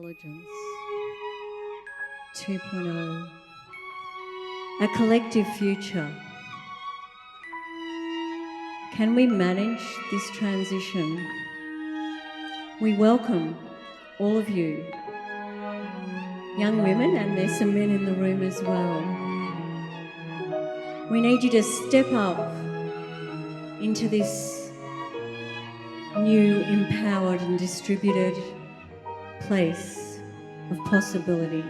Intelligence 2.0, a collective future. Can we manage this transition? We welcome all of you, young women, and there's some men in the room as well. We need you to step up into this new, empowered and distributed place of possibility.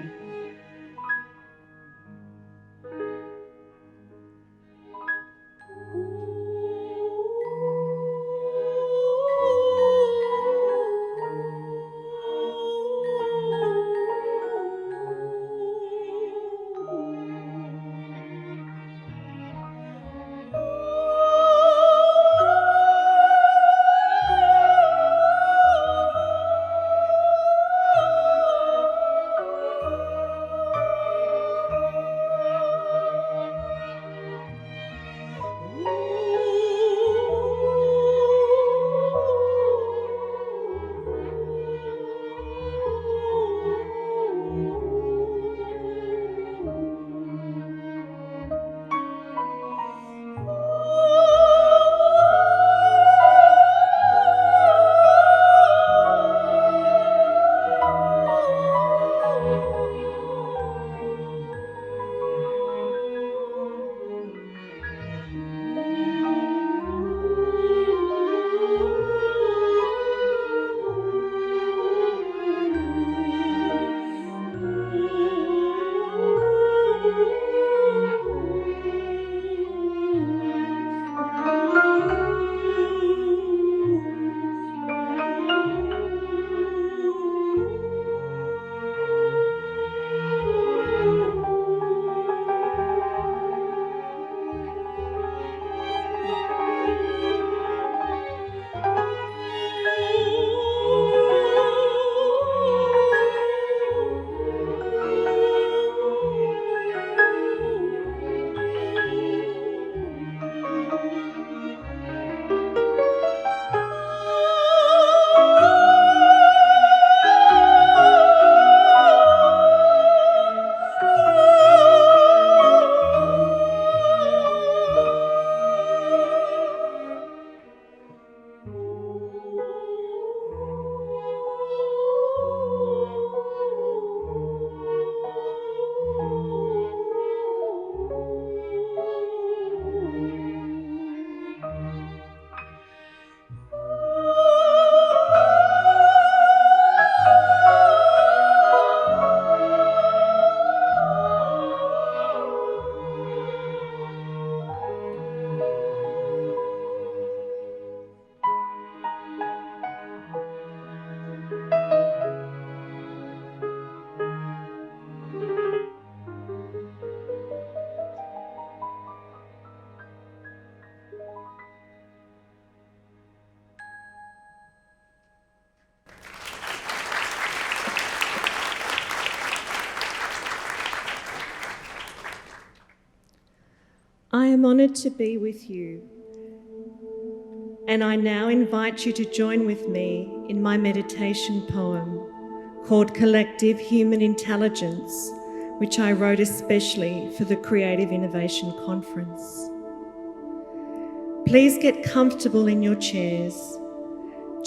I am honoured to be with you, and I now invite you to join with me in my meditation poem called Collective Human Intelligence, which I wrote especially for the Creative Innovation Conference. Please get comfortable in your chairs.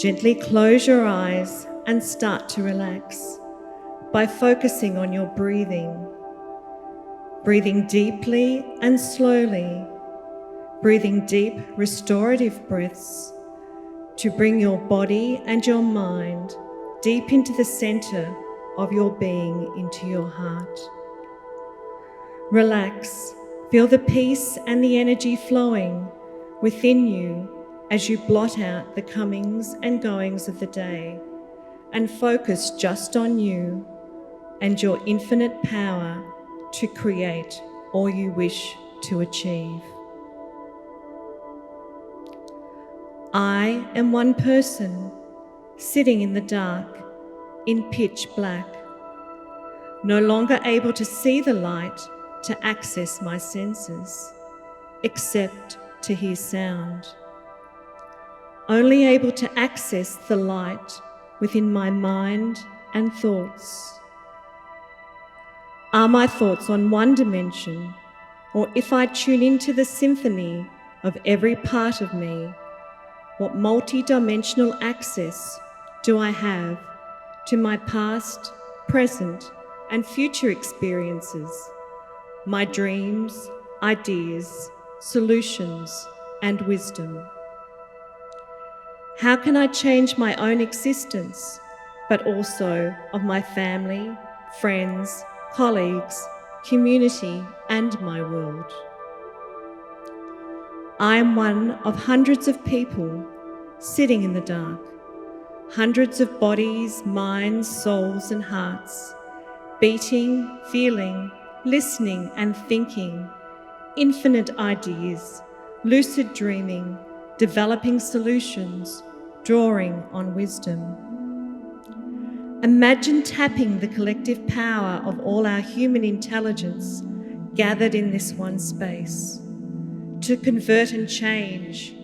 Gently close your eyes and start to relax by focusing on your breathing. Breathing deeply and slowly, breathing deep restorative breaths to bring your body and your mind deep into the centre of your being, into your heart. Relax, feel the peace and the energy flowing within you as you blot out the comings and goings of the day and focus just on you and your infinite power to create all you wish to achieve. I am one person sitting in the dark, in pitch black, no longer able to see the light to access my senses, except to hear sound. Only able to access the light within my mind and thoughts? Are my thoughts on one dimension, or if I tune into the symphony of every part of me, what multi-dimensional access do I have to my past, present, and future experiences, my dreams, ideas, solutions, and wisdom? How can I change my own existence, but also of my family, friends, colleagues, community, and my world? I am one of hundreds of people sitting in the dark, hundreds of bodies, minds, souls, and hearts, beating, feeling, listening, and thinking, infinite ideas, lucid dreaming, developing solutions, drawing on wisdom. Imagine tapping the collective power of all our human intelligence gathered in this one space to convert and change,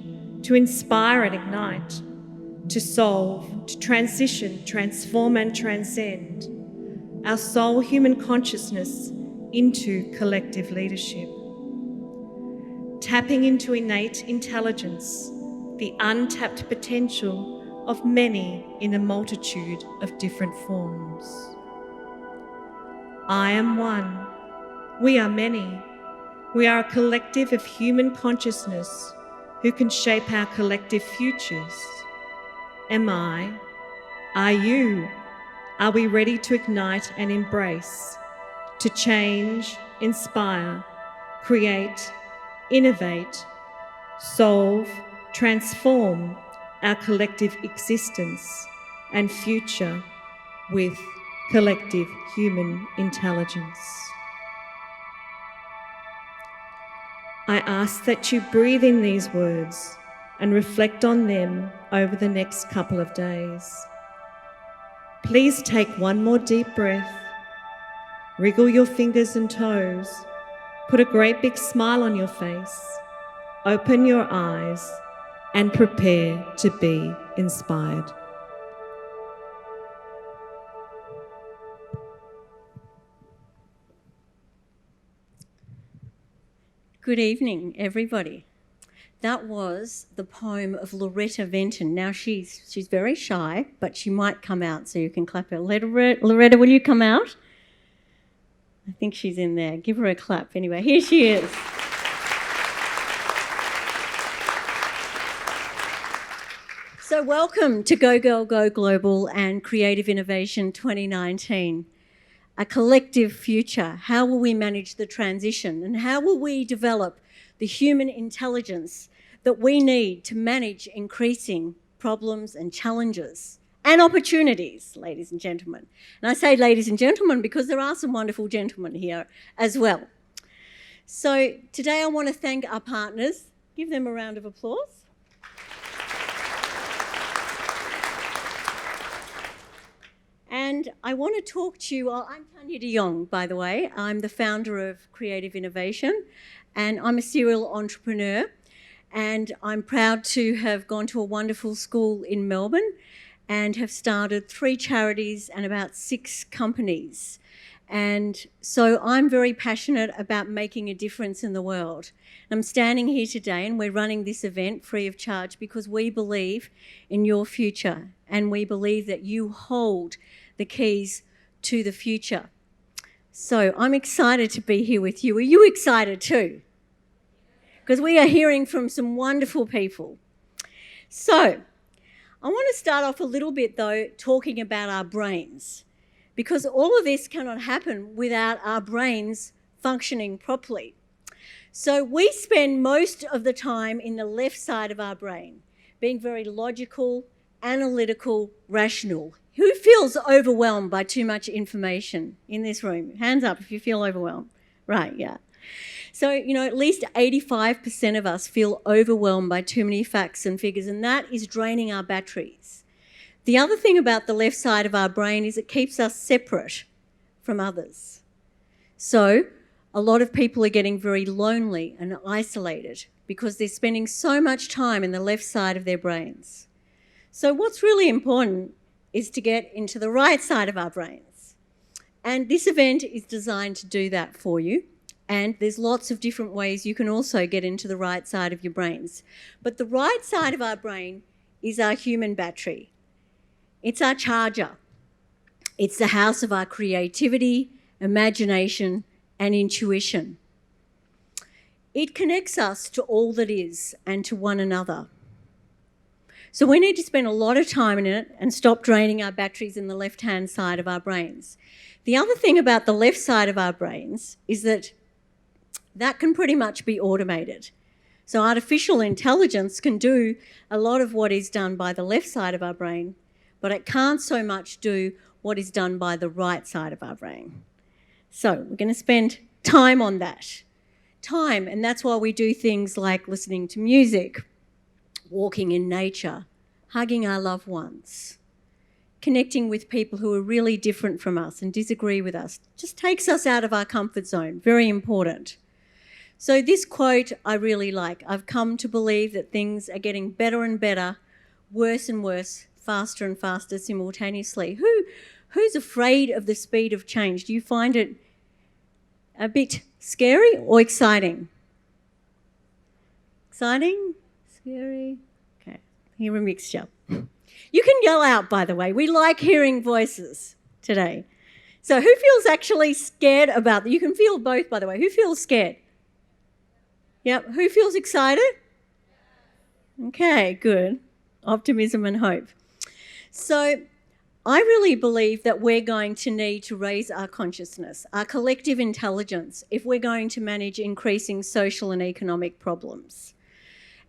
to inspire and ignite, to solve, to transition, transform and transcend our sole human consciousness into collective leadership. Tapping into innate intelligence, the untapped potential of many in a multitude of different forms. I am one. We are many. We are a collective of human consciousness who can shape our collective futures. Am I? Are you? Are we ready to ignite and embrace, to change, inspire, create, innovate, solve, transform our collective existence and future with collective human intelligence? I ask that you breathe in these words and reflect on them over the next couple of days. Please take one more deep breath, wriggle your fingers and toes, put a great big smile on your face, open your eyes, and prepare to be inspired. Good evening, everybody. That was the poem of Loretta Venton. Now, she's very shy, but she might come out, so you can clap her. Loretta, will you come out? I think she's in there. Give her a clap. Anyway, here she is. So welcome to Go Girl Go Global and Creative Innovation 2019. A collective future. How will we manage the transition, and how will we develop the human intelligence that we need to manage increasing problems and challenges and opportunities, ladies and gentlemen? And I say ladies and gentlemen because there are some wonderful gentlemen here as well. So today I want to thank our partners. Give them a round of applause. And I want to talk to you. I'm Tanya de Jong, by the way. I'm the founder of Creative Innovation, and I'm a serial entrepreneur. And I'm proud to have gone to a wonderful school in Melbourne and have started 3 charities and about 6 companies. And so I'm very passionate about making a difference in the world. I'm standing here today and we're running this event free of charge because we believe in your future and we believe that you hold the keys to the future. So I'm excited to be here with you. Are you excited too? Because we are hearing from some wonderful people. So I want to start off a little bit though talking about our brains, because all of this cannot happen without our brains functioning properly. So we spend most of the time in the left side of our brain, being very logical, analytical, rational. Who feels overwhelmed by too much information in this room? Hands up if you feel overwhelmed. Right, yeah. So, at least 85% of us feel overwhelmed by too many facts and figures, and that is draining our batteries. The other thing about the left side of our brain is it keeps us separate from others. So a lot of people are getting very lonely and isolated because they're spending so much time in the left side of their brains. So what's really important is to get into the right side of our brains. And this event is designed to do that for you. And there's lots of different ways you can also get into the right side of your brains. But the right side of our brain is our human battery. It's our charger. It's the house of our creativity, imagination, and intuition. It connects us to all that is and to one another. So we need to spend a lot of time in it and stop draining our batteries in the left-hand side of our brains. The other thing about the left side of our brains is that can pretty much be automated. So artificial intelligence can do a lot of what is done by the left side of our brain, but it can't so much do what is done by the right side of our brain. So we're going to spend time on that. Time, and that's why we do things like listening to music, walking in nature, hugging our loved ones, connecting with people who are really different from us and disagree with us. Just takes us out of our comfort zone. Very important. So this quote I really like. I've come to believe that things are getting better and better, worse and worse, faster and faster simultaneously. Who's afraid of the speed of change? Do you find it a bit scary or exciting? Exciting? Scary? Okay, hear a mixture. You can yell out, by the way. We like hearing voices today. So who feels actually scared about that? You can feel both, by the way. Who feels scared? Yep. Who feels excited? Okay, good. Optimism and hope. So I really believe that we're going to need to raise our consciousness, our collective intelligence, if we're going to manage increasing social and economic problems.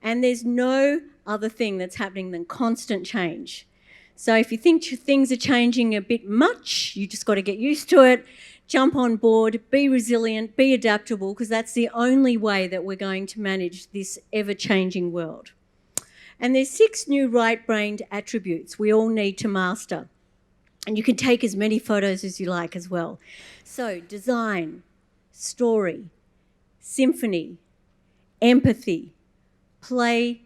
And there's no other thing that's happening than constant change. So if you think things are changing a bit much, you just got to get used to it, jump on board, be resilient, be adaptable, because that's the only way that we're going to manage this ever-changing world. And there's 6 new right-brained attributes we all need to master. And you can take as many photos as you like as well. So design, story, symphony, empathy, play,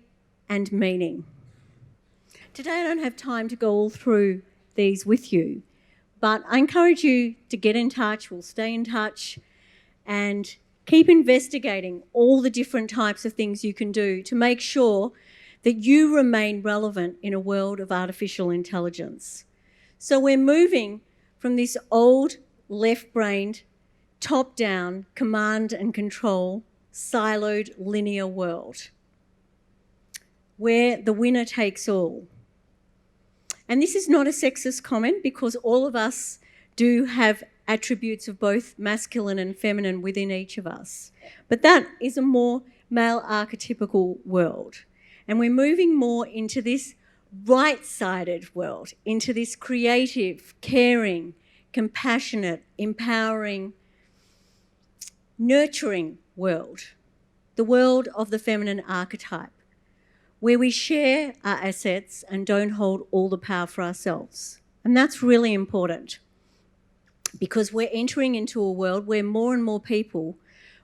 and meaning. Today I don't have time to go all through these with you, but I encourage you to get in touch. We'll stay in touch and keep investigating all the different types of things you can do to make sure that you remain relevant in a world of artificial intelligence. So we're moving from this old left-brained, top-down, command and control, siloed, linear world where the winner takes all. And this is not a sexist comment because all of us do have attributes of both masculine and feminine within each of us. But that is a more male archetypical world. And we're moving more into this right-sided world, into this creative, caring, compassionate, empowering, nurturing world, the world of the feminine archetype, where we share our assets and don't hold all the power for ourselves. And that's really important because we're entering into a world where more and more people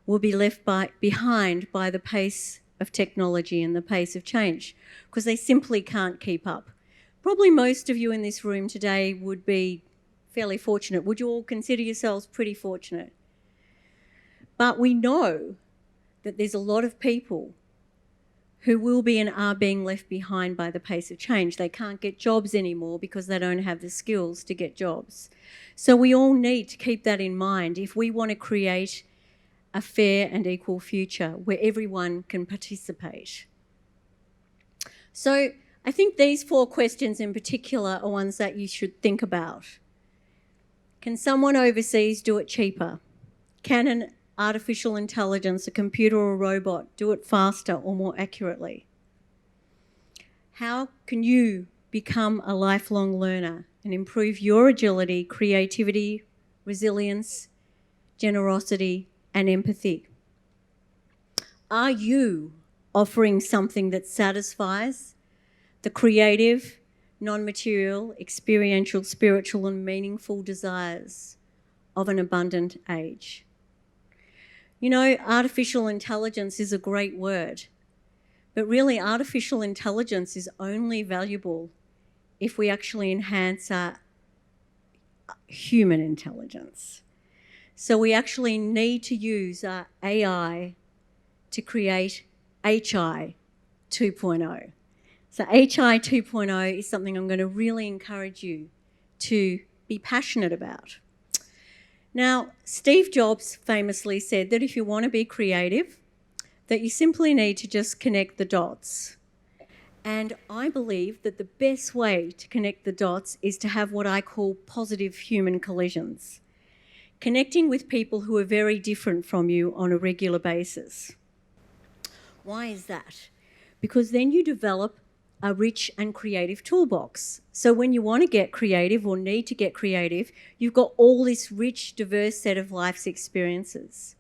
will be left behind by the pace of technology and the pace of change because they simply can't keep up. Probably most of you in this room today would be fairly fortunate. Would you all consider yourselves pretty fortunate? But we know that there's a lot of people who will be and are being left behind by the pace of change. They can't get jobs anymore because they don't have the skills to get jobs. So we all need to keep that in mind if we want to create a fair and equal future where everyone can participate. So I think these 4 questions in particular are ones that you should think about. Can someone overseas do it cheaper? Can an artificial intelligence, a computer or a robot, do it faster or more accurately? How can you become a lifelong learner and improve your agility, creativity, resilience, generosity, and empathy? Are you offering something that satisfies the creative, non-material, experiential, spiritual, and meaningful desires of an abundant age? You know, artificial intelligence is a great word, but really artificial intelligence is only valuable if we actually enhance our human intelligence. So we actually need to use our AI to create HI 2.0. So HI 2.0 is something I'm going to really encourage you to be passionate about. Now, Steve Jobs famously said that if you want to be creative, that you simply need to just connect the dots. And I believe that the best way to connect the dots is to have what I call positive human collisions, connecting with people who are very different from you on a regular basis. Why is that? Because then you develop a rich and creative toolbox. So when you want to get creative or need to get creative, you've got all this rich, diverse set of life's experiences.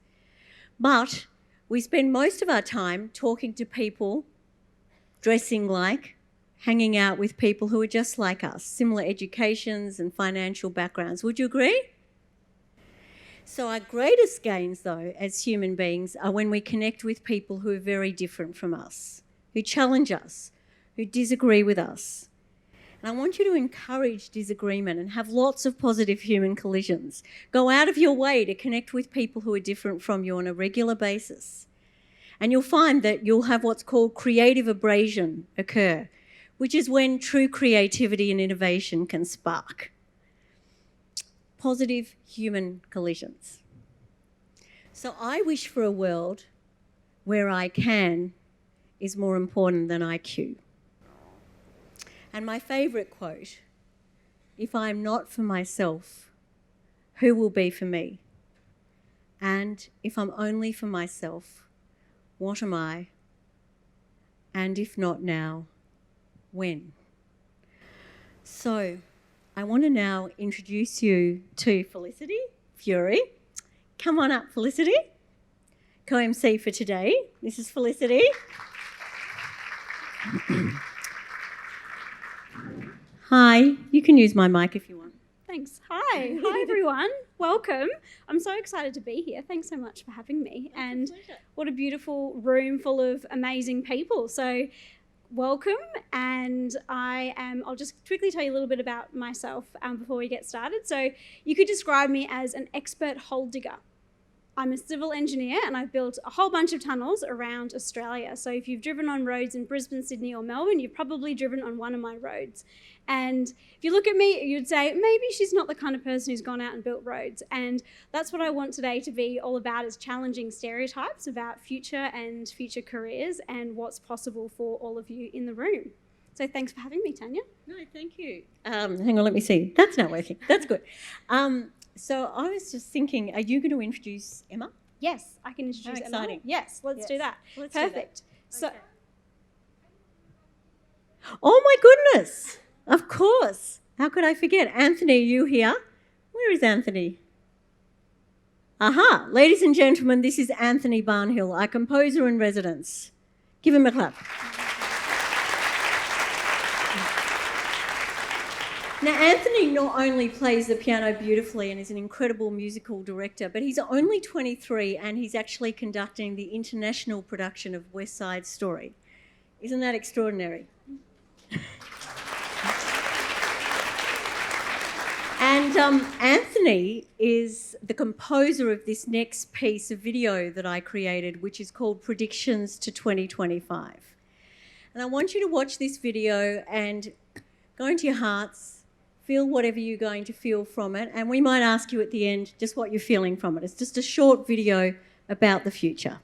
But we spend most of our time talking to people, dressing like, hanging out with people who are just like us, similar educations and financial backgrounds. Would you agree? So our greatest gains, though, as human beings are when we connect with people who are very different from us, who challenge us, who disagree with us. And I want you to encourage disagreement and have lots of positive human collisions. Go out of your way to connect with people who are different from you on a regular basis. And you'll find that you'll have what's called creative abrasion occur, which is when true creativity and innovation can spark. Positive human collisions. So I wish for a world where I can is more important than IQ. And my favourite quote, if I am not for myself, who will be for me? And if I'm only for myself, what am I? And if not now, when? So I want to now introduce you to Felicity Fury. Come on up, Felicity. Co-MC for today. This is Felicity. Hi, you can use my mic if you want. Thanks. Hi everyone. Welcome. I'm so excited to be here. Thanks so much for having me. And what a beautiful room full of amazing people. So welcome, and I'll just quickly tell you a little bit about myself before we get started. So you could describe me as an expert hole digger. I'm a civil engineer and I've built a whole bunch of tunnels around Australia. So if you've driven on roads in Brisbane, Sydney or Melbourne, you've probably driven on one of my roads. And if you look at me, you'd say, maybe she's not the kind of person who's gone out and built roads. And that's what I want today to be all about, is challenging stereotypes about future and future careers and what's possible for all of you in the room. So thanks for having me, Tanya. No, thank you. Hang on, let me see. That's not working. That's good. So I was just thinking, are you going to introduce Emma? Yes, I can introduce Emma. Exciting. Yes, let's do that. Perfect. So, Okay. Oh my goodness! Of course. How could I forget? Anthony, are you here? Where is Anthony? Aha! Ladies and gentlemen, this is Anthony Barnhill, our composer in residence. Give him a clap. Now, Anthony not only plays the piano beautifully and is an incredible musical director, but he's only 23 and he's actually conducting the international production of West Side Story. Isn't that extraordinary? And Anthony is the composer of this next piece of video that I created, which is called Predictions to 2025. And I want you to watch this video and go into your hearts, feel whatever you're going to feel from it, and we might ask you at the end just what you're feeling from it. It's just a short video about the future.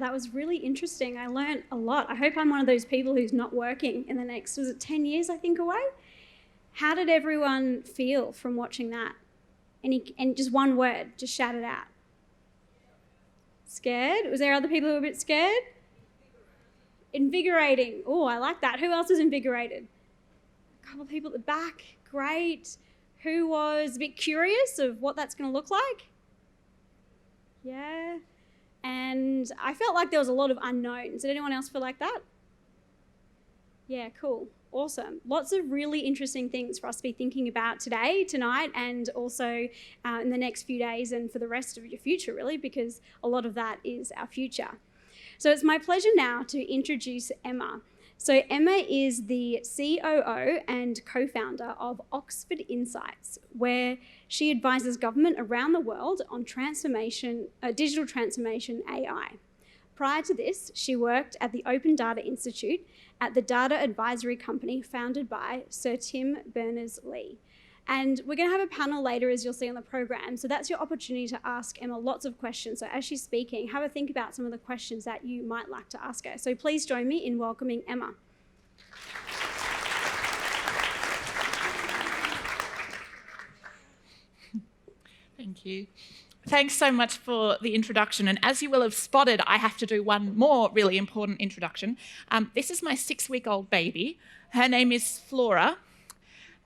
that was really interesting. I learned a lot. I hope I'm one of those people who's not working in the next, was it 10 years, I think, away? How did everyone feel from watching that? And just one word, just shout it out. Scared? Was there other people who were a bit scared? Invigorating. Oh, I like that. Who else was invigorated? A couple of people at the back. Great. Who was a bit curious of what that's going to look like? Yeah. And I felt like there was a lot of unknowns. Did anyone else feel like that? Yeah, cool. Awesome. Lots of really interesting things for us to be thinking about today, tonight, and also in the next few days and for the rest of your future, really, because a lot of that is our future. So it's my pleasure now to introduce Emma. So Emma is the COO and co-founder of Oxford Insights, where she advises government around the world on digital transformation AI. Prior to this, she worked at the Open Data Institute at the data advisory company founded by Sir Tim Berners-Lee. And we're going to have a panel later, as you'll see on the program. So that's your opportunity to ask Emma lots of questions. So as she's speaking, have a think about some of the questions that you might like to ask her. So please join me in welcoming Emma. Thank you. Thanks so much for the introduction. And as you will have spotted, I have to do one more really important introduction. This is my 6-week-old baby. Her name is Flora.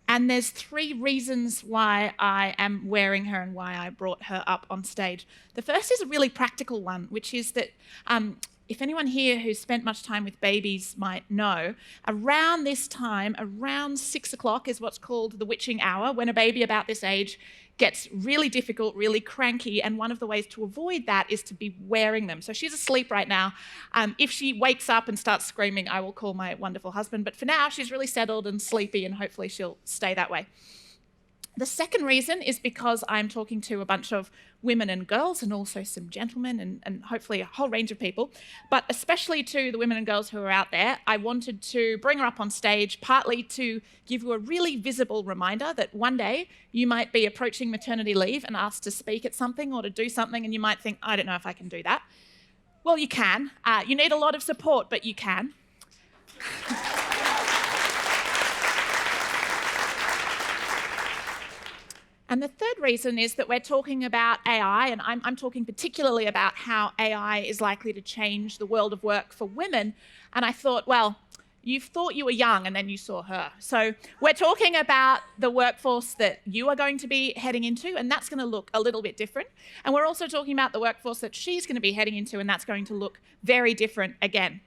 And there's 3 reasons why I am wearing her and why I brought her up on stage. The first is a really practical one, which is that if anyone here who's spent much time with babies might know, around this time, around 6 o'clock is what's called the witching hour, when a baby about this age gets really difficult, really cranky, and one of the ways to avoid that is to be wearing them. So she's asleep right now. If she wakes up and starts screaming, I will call my wonderful husband. But for now, she's really settled and sleepy, and hopefully she'll stay that way. The second reason is because I'm talking to a bunch of women and girls and also some gentlemen and hopefully a whole range of people, but especially to the women and girls who are out there, I wanted to bring her up on stage partly to give you a really visible reminder that one day you might be approaching maternity leave and asked to speak at something or to do something and you might think, I don't know if I can do that. Well, you can. You need a lot of support, but you can. And the third reason is that we're talking about AI, and I'm talking particularly about how AI is likely to change the world of work for women. And I thought, well, you thought you were young and then you saw her. So we're talking about the workforce that you are going to be heading into, and that's going to look a little bit different. And we're also talking about the workforce that she's going to be heading into, and that's going to look very different again.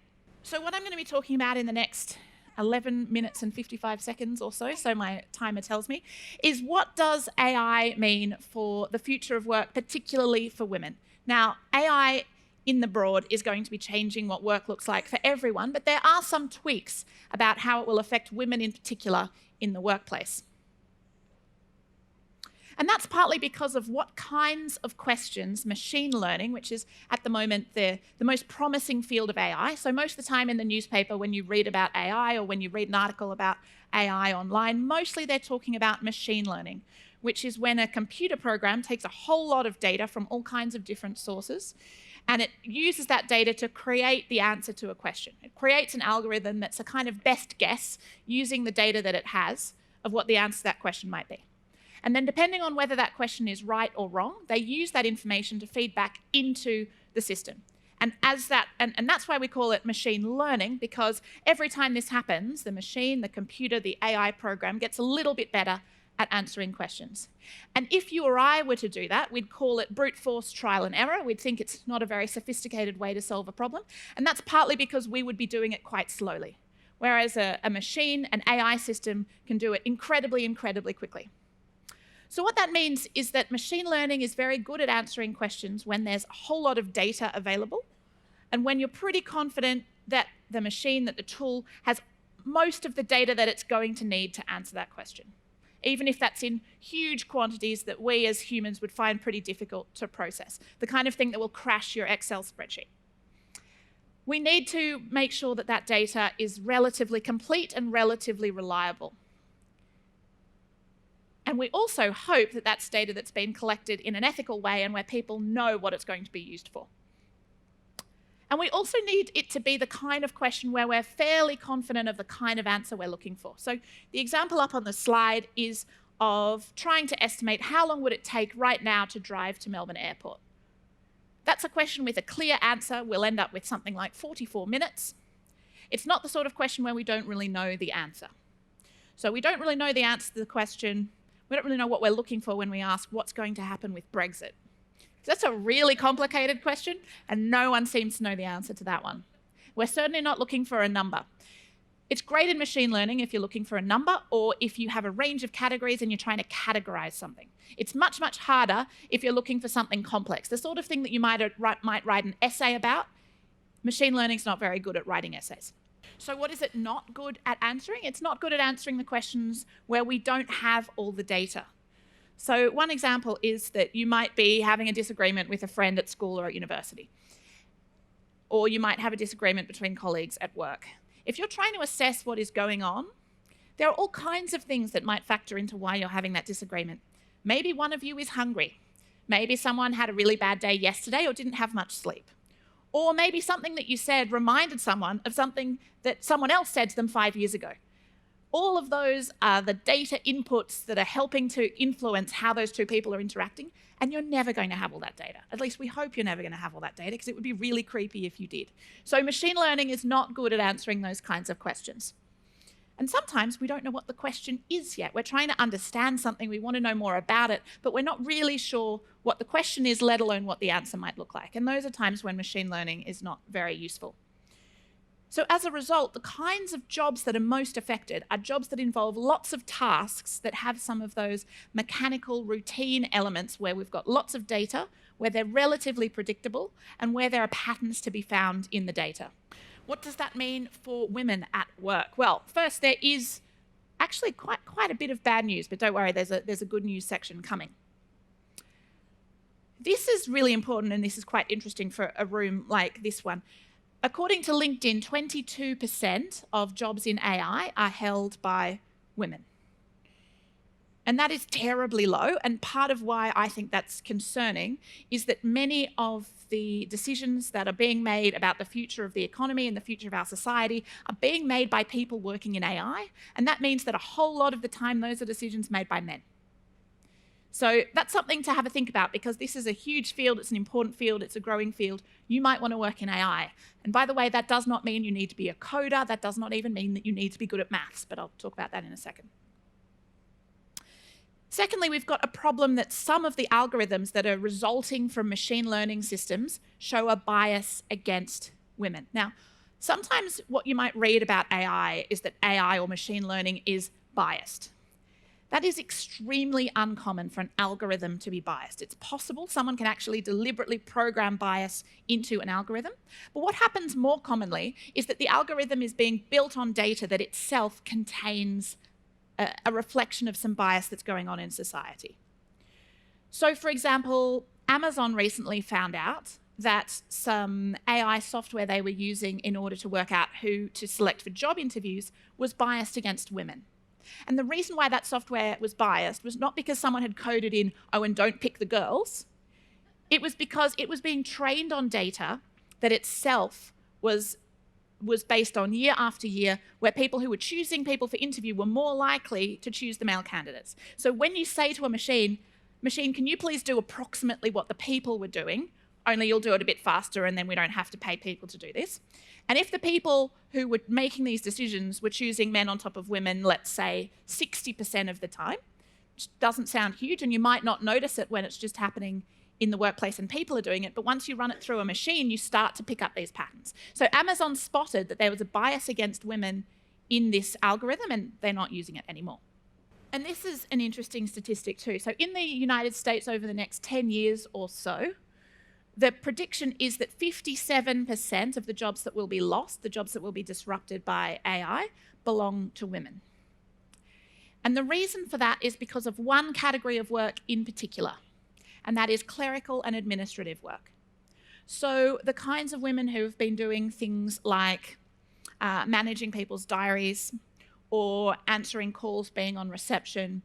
So what I'm going to be talking about in the next 11 minutes and 55 seconds or so my timer tells me, is what does AI mean for the future of work, particularly for women? Now, AI in the broad is going to be changing what work looks like for everyone, but there are some tweaks about how it will affect women in particular in the workplace. And that's partly because of what kinds of questions machine learning, which is at the moment the most promising field of AI. So most of the time in the newspaper when you read about AI or when you read an article about AI online, mostly they're talking about machine learning, which is when a computer program takes a whole lot of data from all kinds of different sources and it uses that data to create the answer to a question. It creates an algorithm that's a kind of best guess using the data that it has of what the answer to that question might be. And then depending on whether that question is right or wrong, they use that information to feed back into the system. And that's why we call it machine learning, because every time this happens, the machine, the computer, the AI program gets a little bit better at answering questions. And if you or I were to do that, we'd call it brute force trial and error. We'd think it's not a very sophisticated way to solve a problem. And that's partly because we would be doing it quite slowly. Whereas a machine, an AI system can do it incredibly, incredibly quickly. So what that means is that machine learning is very good at answering questions when there's a whole lot of data available and when you're pretty confident that the machine, that the tool has most of the data that it's going to need to answer that question, even if that's in huge quantities that we as humans would find pretty difficult to process, the kind of thing that will crash your Excel spreadsheet. We need to make sure that that data is relatively complete and relatively reliable. And we also hope that that's data that's been collected in an ethical way and where people know what it's going to be used for. And we also need it to be the kind of question where we're fairly confident of the kind of answer we're looking for. So the example up on the slide is of trying to estimate how long would it take right now to drive to Melbourne Airport. That's a question with a clear answer. We'll end up with something like 44 minutes. It's not the sort of question where we don't really know the answer. So we don't really know the answer to the question. We don't really know what we're looking for when we ask what's going to happen with Brexit. That's a really complicated question, and no one seems to know the answer to that one. We're certainly not looking for a number. It's great in machine learning if you're looking for a number or if you have a range of categories and you're trying to categorize something. It's much, much harder if you're looking for something complex. The sort of thing that you might write an essay about. Machine learning's not very good at writing essays. So what is it not good at answering? It's not good at answering the questions where we don't have all the data. So one example is that you might be having a disagreement with a friend at school or at university. Or you might have a disagreement between colleagues at work. If you're trying to assess what is going on, there are all kinds of things that might factor into why you're having that disagreement. Maybe one of you is hungry. Maybe someone had a really bad day yesterday or didn't have much sleep. Or maybe something that you said reminded someone of something that someone else said to them 5 years ago. All of those are the data inputs that are helping to influence how those two people are interacting, and you're never going to have all that data. At least we hope you're never going to have all that data, because it would be really creepy if you did. So machine learning is not good at answering those kinds of questions. And sometimes we don't know what the question is yet. We're trying to understand something, we want to know more about it, but we're not really sure what the question is, let alone what the answer might look like. And those are times when machine learning is not very useful. So as a result, the kinds of jobs that are most affected are jobs that involve lots of tasks that have some of those mechanical routine elements where we've got lots of data, where they're relatively predictable, and where there are patterns to be found in the data. What does that mean for women at work? Well, first, there is actually quite a bit of bad news, but don't worry, there's a good news section coming. This is really important, and this is quite interesting for a room like this one. According to LinkedIn, 22% of jobs in AI are held by women. And that is terribly low, and part of why I think that's concerning is that many of the decisions that are being made about the future of the economy and the future of our society are being made by people working in AI, and that means that a whole lot of the time those are decisions made by men. So that's something to have a think about, because this is a huge field, it's an important field, it's a growing field. You might want to work in AI. And by the way, that does not mean you need to be a coder, that does not even mean that you need to be good at maths, but I'll talk about that in a second. Secondly, we've got a problem that some of the algorithms that are resulting from machine learning systems show a bias against women. Now, sometimes what you might read about AI is that AI or machine learning is biased. That is extremely uncommon for an algorithm to be biased. It's possible someone can actually deliberately program bias into an algorithm, but what happens more commonly is that the algorithm is being built on data that itself contains a reflection of some bias that's going on in society. So, for example, Amazon recently found out that some AI software they were using in order to work out who to select for job interviews was biased against women. And the reason why that software was biased was not because someone had coded in, oh, and don't pick the girls. It was because it was being trained on data that itself was based on year after year, where people who were choosing people for interview were more likely to choose the male candidates. So when you say to a machine, can you please do approximately what the people were doing, only you'll do it a bit faster and then we don't have to pay people to do this. And if the people who were making these decisions were choosing men on top of women, let's say 60% of the time, which doesn't sound huge, and you might not notice it when it's just happening in the workplace and people are doing it, but once you run it through a machine, you start to pick up these patterns. So Amazon spotted that there was a bias against women in this algorithm, and they're not using it anymore. And this is an interesting statistic too. So in the United States over the next 10 years or so, the prediction is that 57% of the jobs that will be lost, the jobs that will be disrupted by AI, belong to women. And the reason for that is because of one category of work in particular, and that is clerical and administrative work. So the kinds of women who have been doing things like managing people's diaries or answering calls, being on reception,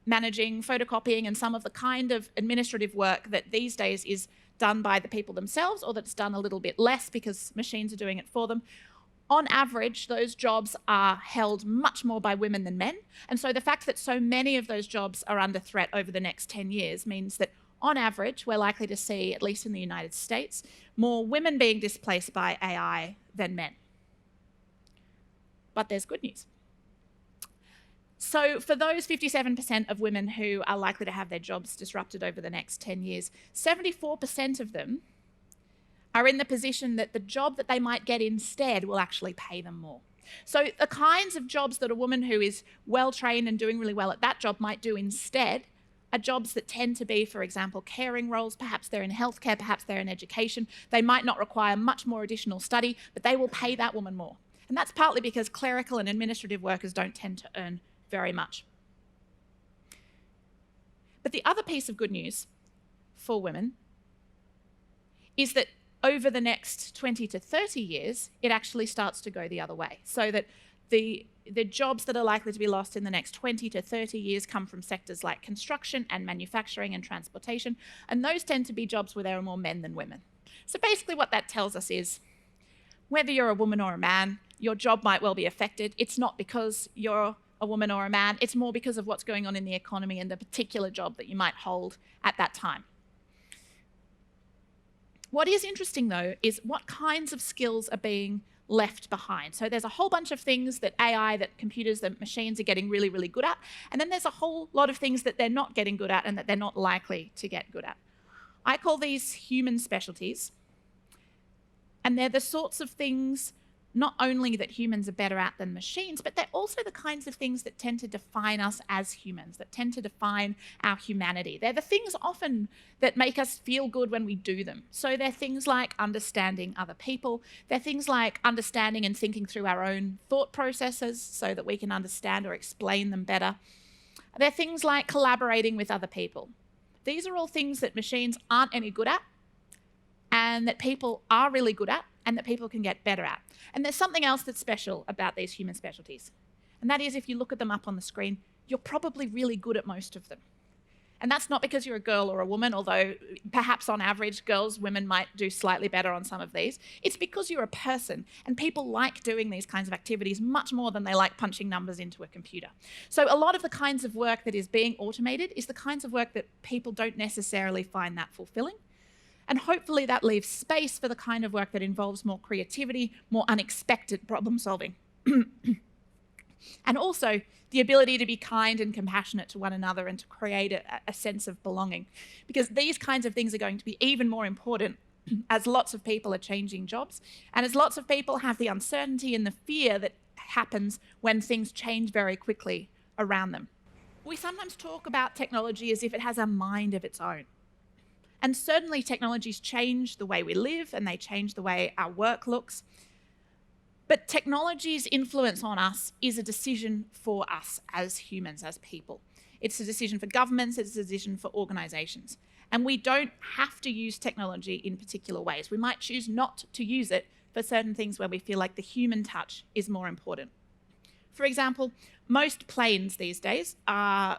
managing, photocopying, and some of the kind of administrative work that these days is done by the people themselves, or that's done a little bit less because machines are doing it for them. On average, those jobs are held much more by women than men. And so the fact that so many of those jobs are under threat over the next 10 years means that on average, we're likely to see, at least in the United States, more women being displaced by AI than men. But there's good news. So for those 57% of women who are likely to have their jobs disrupted over the next 10 years, 74% of them are in the position that the job that they might get instead will actually pay them more. So the kinds of jobs that a woman who is well-trained and doing really well at that job might do instead are jobs that tend to be, for example, caring roles. Perhaps they're in healthcare, perhaps they're in education. They might not require much more additional study, but they will pay that woman more. And that's partly because clerical and administrative workers don't tend to earn very much. But the other piece of good news for women is that over the next 20 to 30 years, it actually starts to go the other way. So that the jobs that are likely to be lost in the next 20 to 30 years come from sectors like construction and manufacturing and transportation, and those tend to be jobs where there are more men than women. So basically what that tells us is, whether you're a woman or a man, your job might well be affected. It's not because you're a woman or a man, it's more because of what's going on in the economy and the particular job that you might hold at that time. What is interesting, though, is what kinds of skills are being left behind. So there's a whole bunch of things that AI, that computers, that machines are getting really, really good at. And then there's a whole lot of things that they're not getting good at and that they're not likely to get good at. I call these human specialties. And they're the sorts of things not only that humans are better at than machines, but they're also the kinds of things that tend to define us as humans, that tend to define our humanity. They're the things often that make us feel good when we do them. So they're things like understanding other people. They're things like understanding and thinking through our own thought processes so that we can understand or explain them better. They're things like collaborating with other people. These are all things that machines aren't any good at, and that people are really good at, and that people can get better at. And there's something else that's special about these human specialties. And that is, if you look at them up on the screen, you're probably really good at most of them. And that's not because you're a girl or a woman, although perhaps on average, women might do slightly better on some of these. It's because you're a person, and people like doing these kinds of activities much more than they like punching numbers into a computer. So a lot of the kinds of work that is being automated is the kinds of work that people don't necessarily find that fulfilling. And hopefully that leaves space for the kind of work that involves more creativity, more unexpected problem solving. And also the ability to be kind and compassionate to one another and to create a sense of belonging. Because these kinds of things are going to be even more important as lots of people are changing jobs, and as lots of people have the uncertainty and the fear that happens when things change very quickly around them. We sometimes talk about technology as if it has a mind of its own. And certainly technologies change the way we live and they change the way our work looks. But technology's influence on us is a decision for us as humans, as people. It's a decision for governments, it's a decision for organisations. And we don't have to use technology in particular ways. We might choose not to use it for certain things where we feel like the human touch is more important. For example, most planes these days are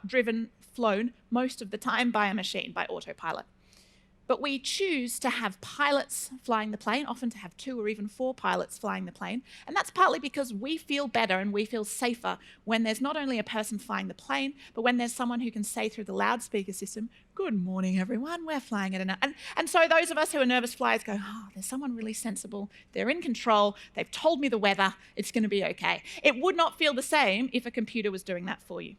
flown most of the time by a machine, by autopilot. But we choose to have pilots flying the plane, often to have 2 or even 4 pilots flying the plane. And that's partly because we feel better and we feel safer when there's not only a person flying the plane, but when there's someone who can say through the loudspeaker system, "Good morning, everyone, we're flying at an..." And so those of us who are nervous flyers go, "Oh, there's someone really sensible. They're in control. They've told me the weather. It's going to be okay." It would not feel the same if a computer was doing that for you.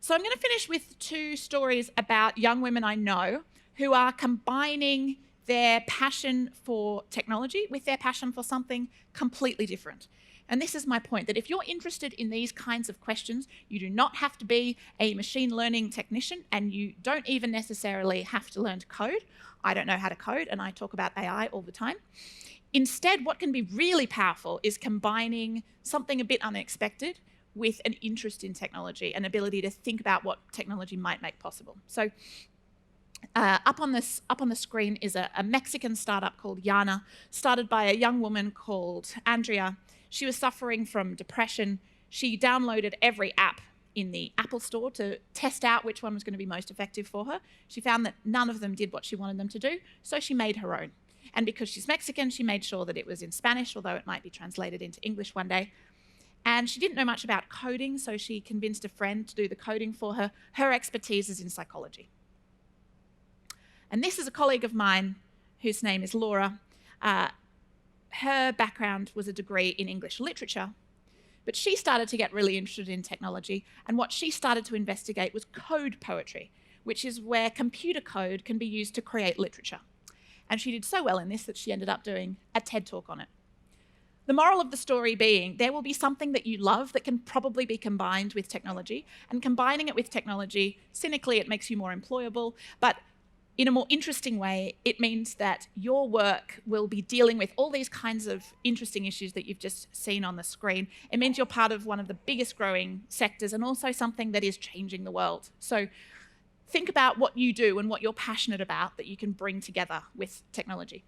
So I'm going to finish with 2 stories about young women I know who are combining their passion for technology with their passion for something completely different. And this is my point, that if you're interested in these kinds of questions, you do not have to be a machine learning technician, and you don't even necessarily have to learn to code. I don't know how to code, and I talk about AI all the time. Instead, what can be really powerful is combining something a bit unexpected with an interest in technology, an ability to think about what technology might make possible. So up on the screen is a Mexican startup called Yana, started by a young woman called Andrea. She was suffering from depression. She downloaded every app in the Apple Store to test out which one was going to be most effective for her. She found that none of them did what she wanted them to do, so she made her own. And because she's Mexican, she made sure that it was in Spanish, although it might be translated into English one day. And she didn't know much about coding, so she convinced a friend to do the coding for her. Her expertise is in psychology. And this is a colleague of mine whose name is Laura. Her background was a degree in English literature, but she started to get really interested in technology, and what she started to investigate was code poetry, which is where computer code can be used to create literature. And she did so well in this that she ended up doing a TED talk on it. The moral of the story being, there will be something that you love that can probably be combined with technology, and combining it with technology, cynically, it makes you more employable, but in a more interesting way, it means that your work will be dealing with all these kinds of interesting issues that you've just seen on the screen. It means you're part of one of the biggest growing sectors and also something that is changing the world. So think about what you do and what you're passionate about that you can bring together with technology.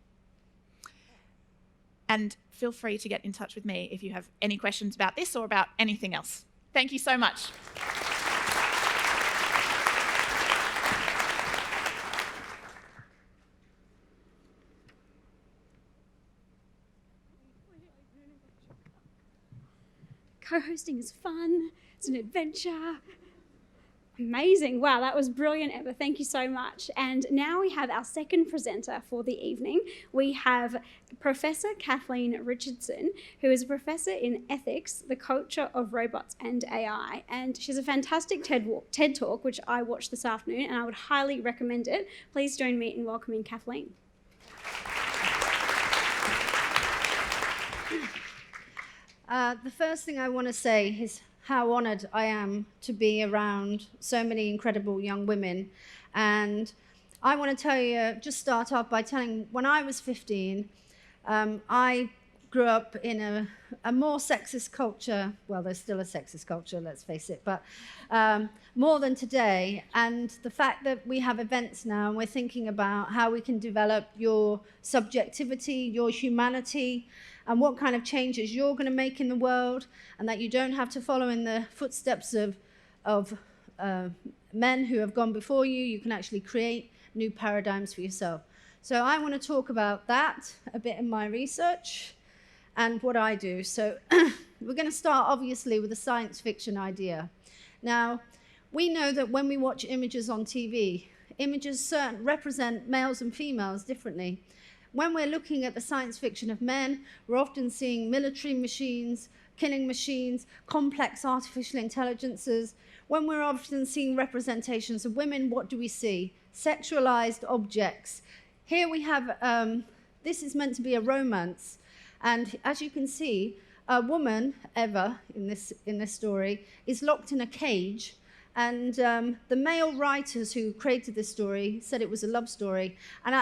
And feel free to get in touch with me if you have any questions about this or about anything else. Thank you so much. Co-hosting is fun. It's an adventure. Amazing. Wow, that was brilliant, Emma. Thank you so much. And now we have our second presenter for the evening. We have Professor Kathleen Richardson, who is a professor in ethics, the culture of robots and AI. And she's a fantastic TED Talk, which I watched this afternoon, and I would highly recommend it. Please join me in welcoming Kathleen. The first thing I want to say is how honoured I am to be around so many incredible young women. And I want to tell you, just start off by telling, when I was 15, I grew up in a more sexist culture. Well, there's still a sexist culture, let's face it, but more than today. And the fact that we have events now and we're thinking about how we can develop your subjectivity, your humanity, and what kind of changes you're going to make in the world, and that you don't have to follow in the footsteps of men who have gone before you. You can actually create new paradigms for yourself. So I want to talk about that a bit in my research and what I do. So we're going to start, obviously, with a science fiction idea. Now, we know that when we watch images on TV, images represent males and females differently. When we're looking at the science fiction of men, we're often seeing military machines, killing machines, complex artificial intelligences. When we're often seeing representations of women, what do we see? Sexualized objects. Here we have, this is meant to be a romance. And as you can see, a woman, Eva, in this story, is locked in a cage. And the male writers who created this story said it was a love story. And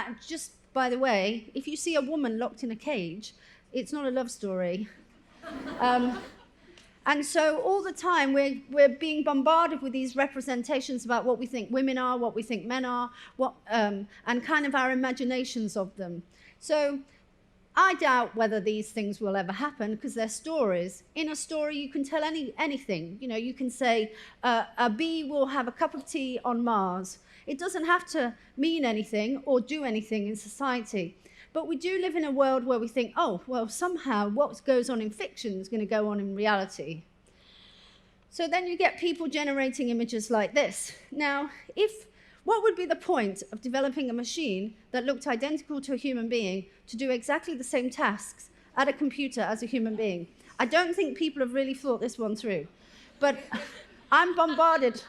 by the way, if you see a woman locked in a cage, it's not a love story. And so all the time we're being bombarded with these representations about what we think women are, what we think men are, and kind of our imaginations of them. So I doubt whether these things will ever happen because they're stories. In a story, you can tell anything. You know, you can say a bee will have a cup of tea on Mars. It doesn't have to mean anything or do anything in society. But we do live in a world where we think, oh, well, somehow what goes on in fiction is going to go on in reality. So then you get people generating images like this. Now, what would be the point of developing a machine that looked identical to a human being to do exactly the same tasks at a computer as a human being? I don't think people have really thought this one through. But I'm bombarded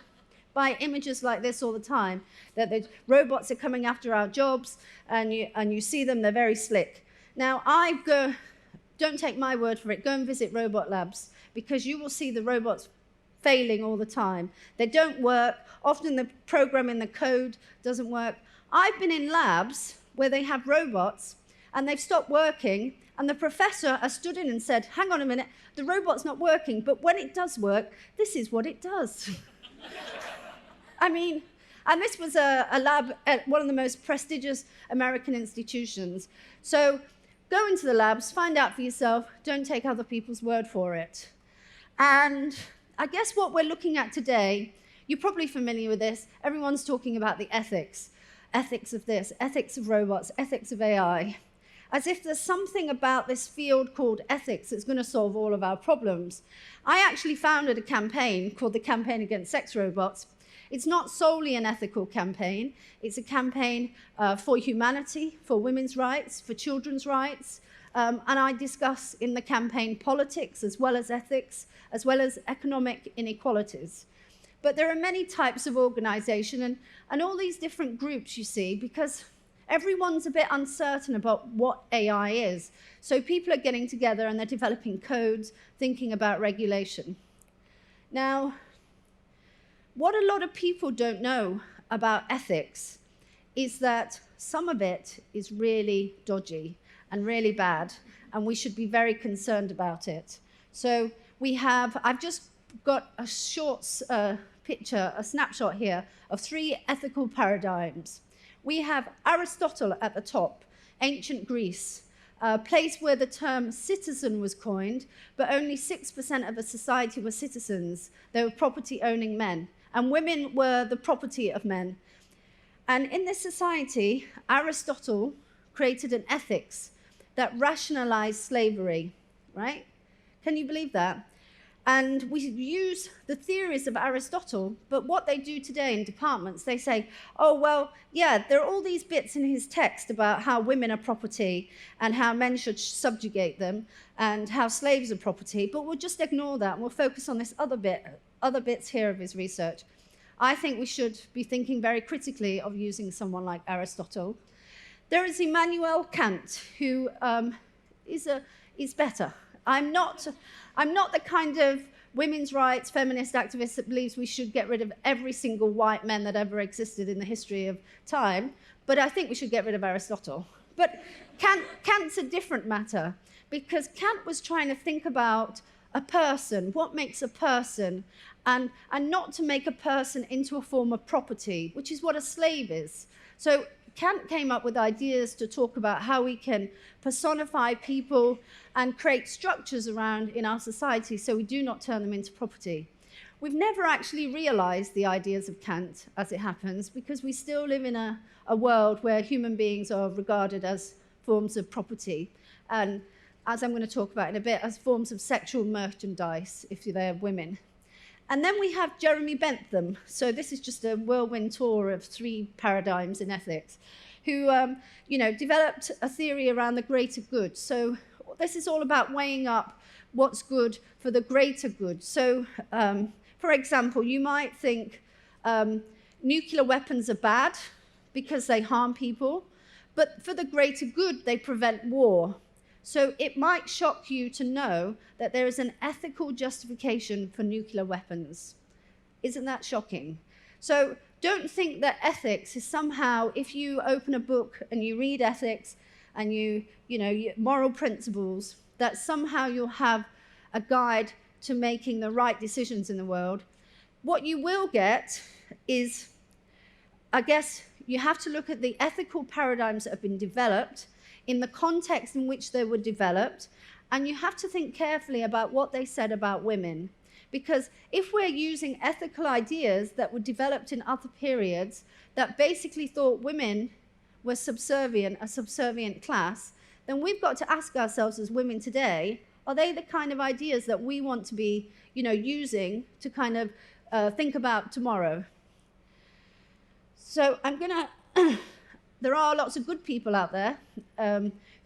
by images like this all the time, that the robots are coming after our jobs, and you see them, they're very slick. Now, don't take my word for it, go and visit robot labs, because you will see the robots failing all the time. They don't work. Often the programming, the code doesn't work. I've been in labs where they have robots, and they've stopped working, and the professor has stood in and said, hang on a minute, the robot's not working, but when it does work, this is what it does. I mean, and this was a lab at one of the most prestigious American institutions. So go into the labs, find out for yourself, don't take other people's word for it. And I guess what we're looking at today, you're probably familiar with this. Everyone's talking about the ethics of this, ethics of robots, ethics of AI, as if there's something about this field called ethics that's going to solve all of our problems. I actually founded a campaign called the Campaign Against Sex Robots. It's not solely an ethical campaign. It's a campaign for humanity, for women's rights, for children's rights. And I discuss in the campaign politics as well as ethics, as well as economic inequalities. But there are many types of organization and all these different groups you see, because everyone's a bit uncertain about what AI is. So people are getting together and they're developing codes, thinking about regulation. Now, what a lot of people don't know about ethics is that some of it is really dodgy and really bad, and we should be very concerned about it. So I've just got a short picture, a snapshot here of 3 ethical paradigms. We have Aristotle at the top, ancient Greece, a place where the term citizen was coined, but only 6% of a society were citizens. They were property-owning men, and women were the property of men. And in this society, Aristotle created an ethics that rationalized slavery, right? Can you believe that? And we use the theories of Aristotle, but what they do today in departments, they say, oh, well, yeah, there are all these bits in his text about how women are property and how men should subjugate them and how slaves are property, but we'll just ignore that and we'll focus on this other bits here of his research. I think we should be thinking very critically of using someone like Aristotle. There is Immanuel Kant, who is better. I'm not the kind of women's rights feminist activist that believes we should get rid of every single white man that ever existed in the history of time, but I think we should get rid of Aristotle. But Kant's a different matter, because Kant was trying to think about a person, what makes a person, and not to make a person into a form of property, which is what a slave is. So Kant came up with ideas to talk about how we can personify people and create structures around in our society so we do not turn them into property. We've never actually realized the ideas of Kant, as it happens, because we still live in a world where human beings are regarded as forms of property, and as I'm going to talk about in a bit, as forms of sexual merchandise, if they're women. And then we have Jeremy Bentham. So this is just a whirlwind tour of 3 paradigms in ethics, who developed a theory around the greater good. So this is all about weighing up what's good for the greater good. So, for example, you might think nuclear weapons are bad because they harm people, but for the greater good, they prevent war. So it might shock you to know that there is an ethical justification for nuclear weapons. Isn't that shocking? So don't think that ethics is somehow, if you open a book and you read ethics and you moral principles, that somehow you'll have a guide to making the right decisions in the world. What you will get is, I guess, you have to look at the ethical paradigms that have been developed in the context in which they were developed, and you have to think carefully about what they said about women. Because if we're using ethical ideas that were developed in other periods that basically thought women were subservient, a subservient class, then we've got to ask ourselves as women today, are they the kind of ideas that we want to be using to kind of think about tomorrow? So I'm going to... There are lots of good people out there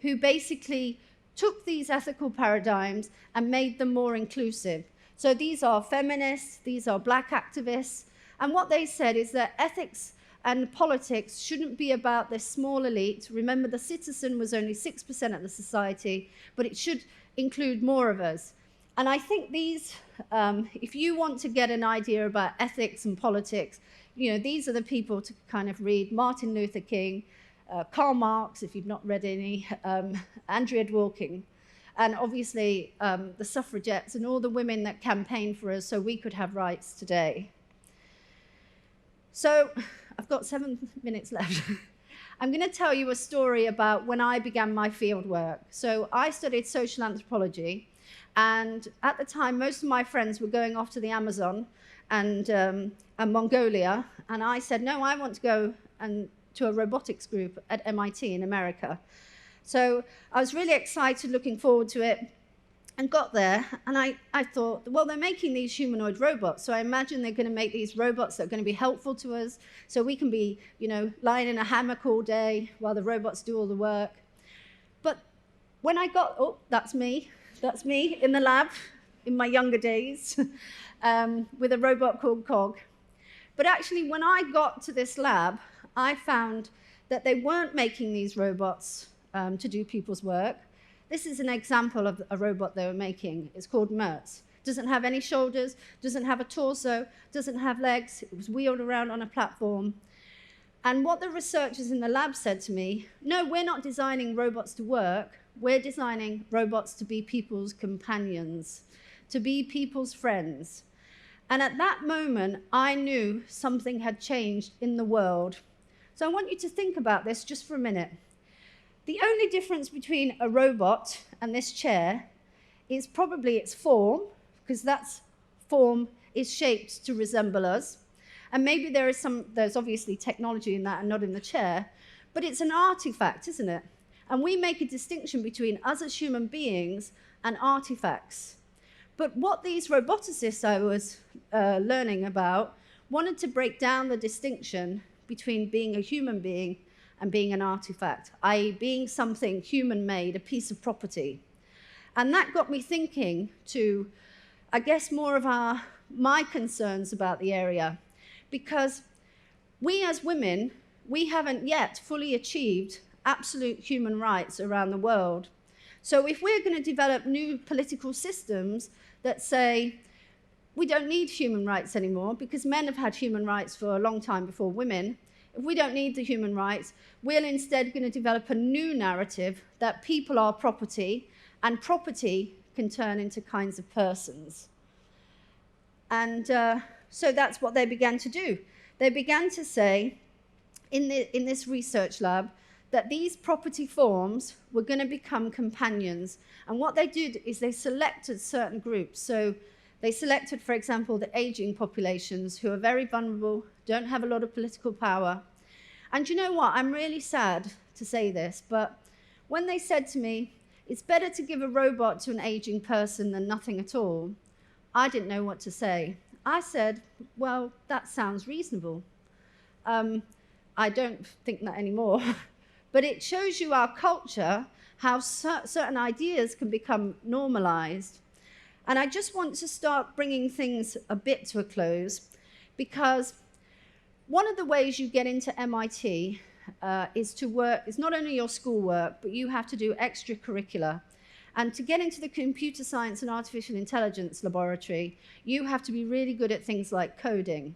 who basically took these ethical paradigms and made them more inclusive. So these are feminists, these are black activists, and what they said is that ethics and politics shouldn't be about this small elite. Remember, the citizen was only 6% of the society, but it should include more of us. And I think these, if you want to get an idea about ethics and politics, these are the people to kind of read. Martin Luther King, Karl Marx, if you've not read any, Andrea Dworkin, and obviously the suffragettes and all the women that campaigned for us so we could have rights today. So I've got 7 minutes left. I'm going to tell you a story about when I began my field work. So I studied social anthropology, And at the time, most of my friends were going off to the Amazon and Mongolia. And I said, no, I want to go to a robotics group at MIT in America. So I was really excited, looking forward to it, and got there. And I thought, well, they're making these humanoid robots. So I imagine they're going to make these robots that are going to be helpful to us. So we can be, lying in a hammock all day while the robots do all the work. But when I got, that's me in the lab in my younger days with a robot called Cog. But actually, when I got to this lab, I found that they weren't making these robots to do people's work. This is an example of a robot they were making. It's called Mertz. Doesn't have any shoulders, doesn't have a torso, doesn't have legs. It was wheeled around on a platform. And what the researchers in the lab said to me, no, we're not designing robots to work. We're designing robots to be people's companions, to be people's friends. And at that moment, I knew something had changed in the world. So I want you to think about this just for a minute. The only difference between a robot and this chair is probably its form, because that form is shaped to resemble us. And maybe there's obviously technology in that and not in the chair, but it's an artifact, isn't it? And we make a distinction between us as human beings and artifacts. But what these roboticists I was learning about wanted to break down the distinction between being a human being and being an artifact, i.e. being something human-made, a piece of property. And that got me thinking to, I guess, more of my concerns about the area. Because we as women, we haven't yet fully achieved absolute human rights around the world. So if we're going to develop new political systems that say, we don't need human rights anymore because men have had human rights for a long time before women, if we don't need the human rights, we're instead going to develop a new narrative that people are property and property can turn into kinds of persons. And so that's what they began to do. They began to say in this research lab that these property forms were going to become companions. And what they did is they selected certain groups. So they selected, for example, the aging populations who are very vulnerable, don't have a lot of political power. And you know what? I'm really sad to say this, but when they said to me, it's better to give a robot to an aging person than nothing at all, I didn't know what to say. I said, well, that sounds reasonable. I don't think that anymore. But it shows you our culture, how certain ideas can become normalized. And I just want to start bringing things a bit to a close, because one of the ways you get into MIT is to work, it's not only your schoolwork, but you have to do extracurricular. And to get into the computer science and artificial intelligence laboratory, you have to be really good at things like coding.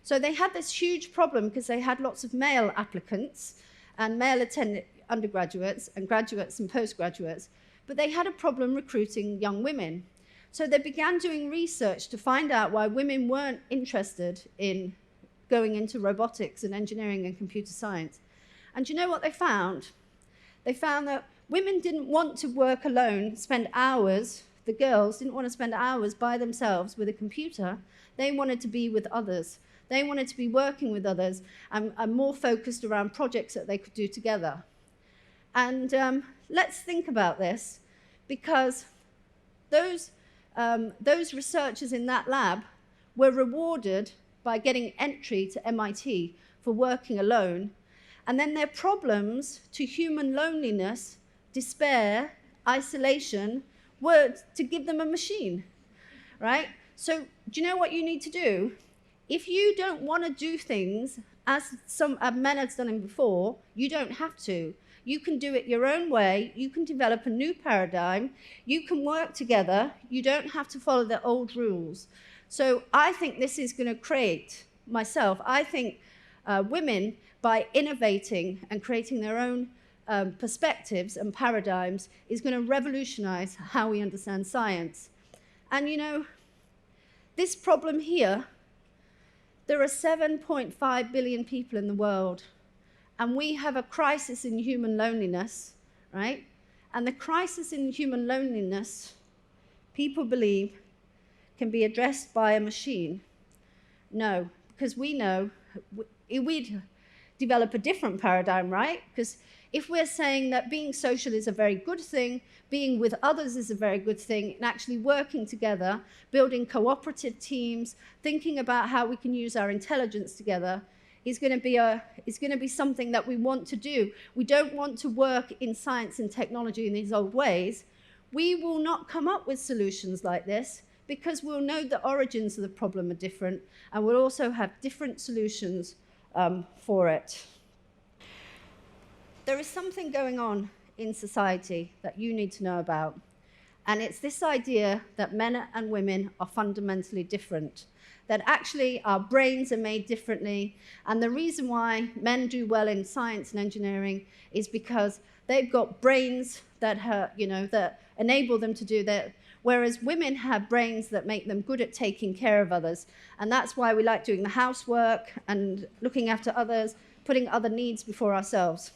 So they had this huge problem because they had lots of male applicants and male attended undergraduates and graduates and postgraduates, but they had a problem recruiting young women. So they began doing research to find out why women weren't interested in going into robotics and engineering and computer science. And do you know what they found? They found that women didn't want to work alone, spend hours, the girls didn't want to spend hours by themselves with a computer. They wanted to be with others. They wanted to be working with others and more focused around projects that they could do together. And let's think about this, because those researchers in that lab were rewarded by getting entry to MIT for working alone. And then their problems to human loneliness, despair, isolation, were to give them a machine, right? So do you know what you need to do? If you don't want to do things as some men have done them before, you don't have to. You can do it your own way. You can develop a new paradigm. You can work together. You don't have to follow the old rules. So I think this is going to create, I think women, by innovating and creating their own perspectives and paradigms, is going to revolutionize how we understand science. And you know, this problem here, there are 7.5 billion people in the world, and we have a crisis in human loneliness, right? And the crisis in human loneliness people believe can be addressed by a machine? No, because we know we'd develop a different paradigm, right? Because if we're saying that being social is a very good thing, being with others is a very good thing, and actually working together, building cooperative teams, thinking about how we can use our intelligence together, is going to be something that we want to do. We don't want to work in science and technology in these old ways. We will not come up with solutions like this because we'll know the origins of the problem are different, and we'll also have different solutions for it. There is something going on in society that you need to know about, and it's this idea that men and women are fundamentally different, that actually our brains are made differently, and the reason why men do well in science and engineering is because they've got brains that that enable them to do that, whereas women have brains that make them good at taking care of others. And that's why we like doing the housework and looking after others, putting other needs before ourselves.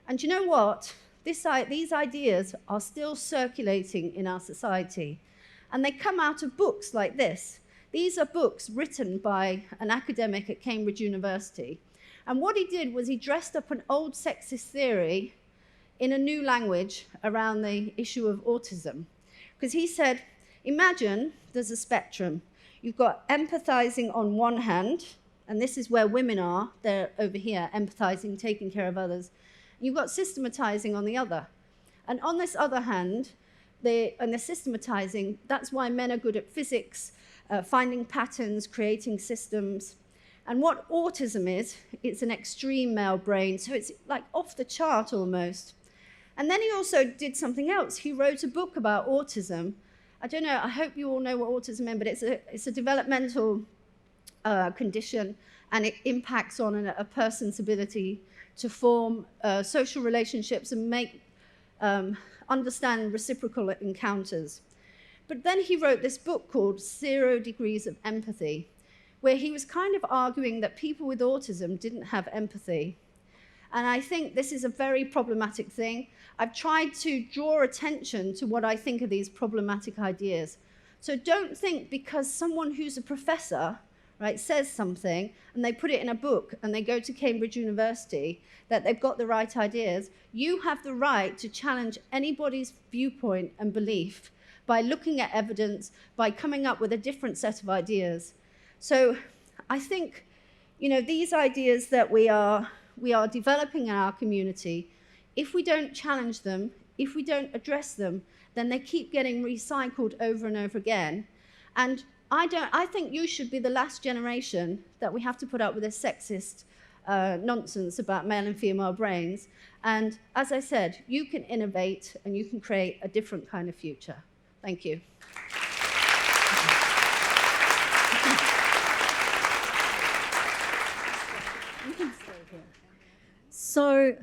And you know what? These ideas are still circulating in our society, and they come out of books like this. These are books written by an academic at Cambridge University. And what he did was he dressed up an old sexist theory in a new language around the issue of autism. Because he said, imagine there's a spectrum. You've got empathizing on one hand, and this is where women are. They're over here, empathizing, taking care of others. You've got systematizing on the other. And on this other hand, the systematizing, that's why men are good at physics, finding patterns, creating systems. And what autism is, it's an extreme male brain, so it's like off the chart almost. And then he also did something else. He wrote a book about autism. I don't know, I hope you all know what autism is, but it's a developmental condition, and it impacts on a person's ability to form social relationships and understand reciprocal encounters. But then he wrote this book called 0 Degrees of Empathy, where he was kind of arguing that people with autism didn't have empathy. And I think this is a very problematic thing. I've tried to draw attention to what I think are these problematic ideas. So don't think because someone who's a professor, right, says something and they put it in a book and they go to Cambridge University that they've got the right ideas. You have the right to challenge anybody's viewpoint and belief by looking at evidence, by coming up with a different set of ideas. So I think, these ideas that we are developing in our community, if we don't challenge them, if we don't address them, then they keep getting recycled over and over again. And I think you should be the last generation that we have to put up with this sexist nonsense about male and female brains. And as I said, you can innovate and you can create a different kind of future. Thank you. So,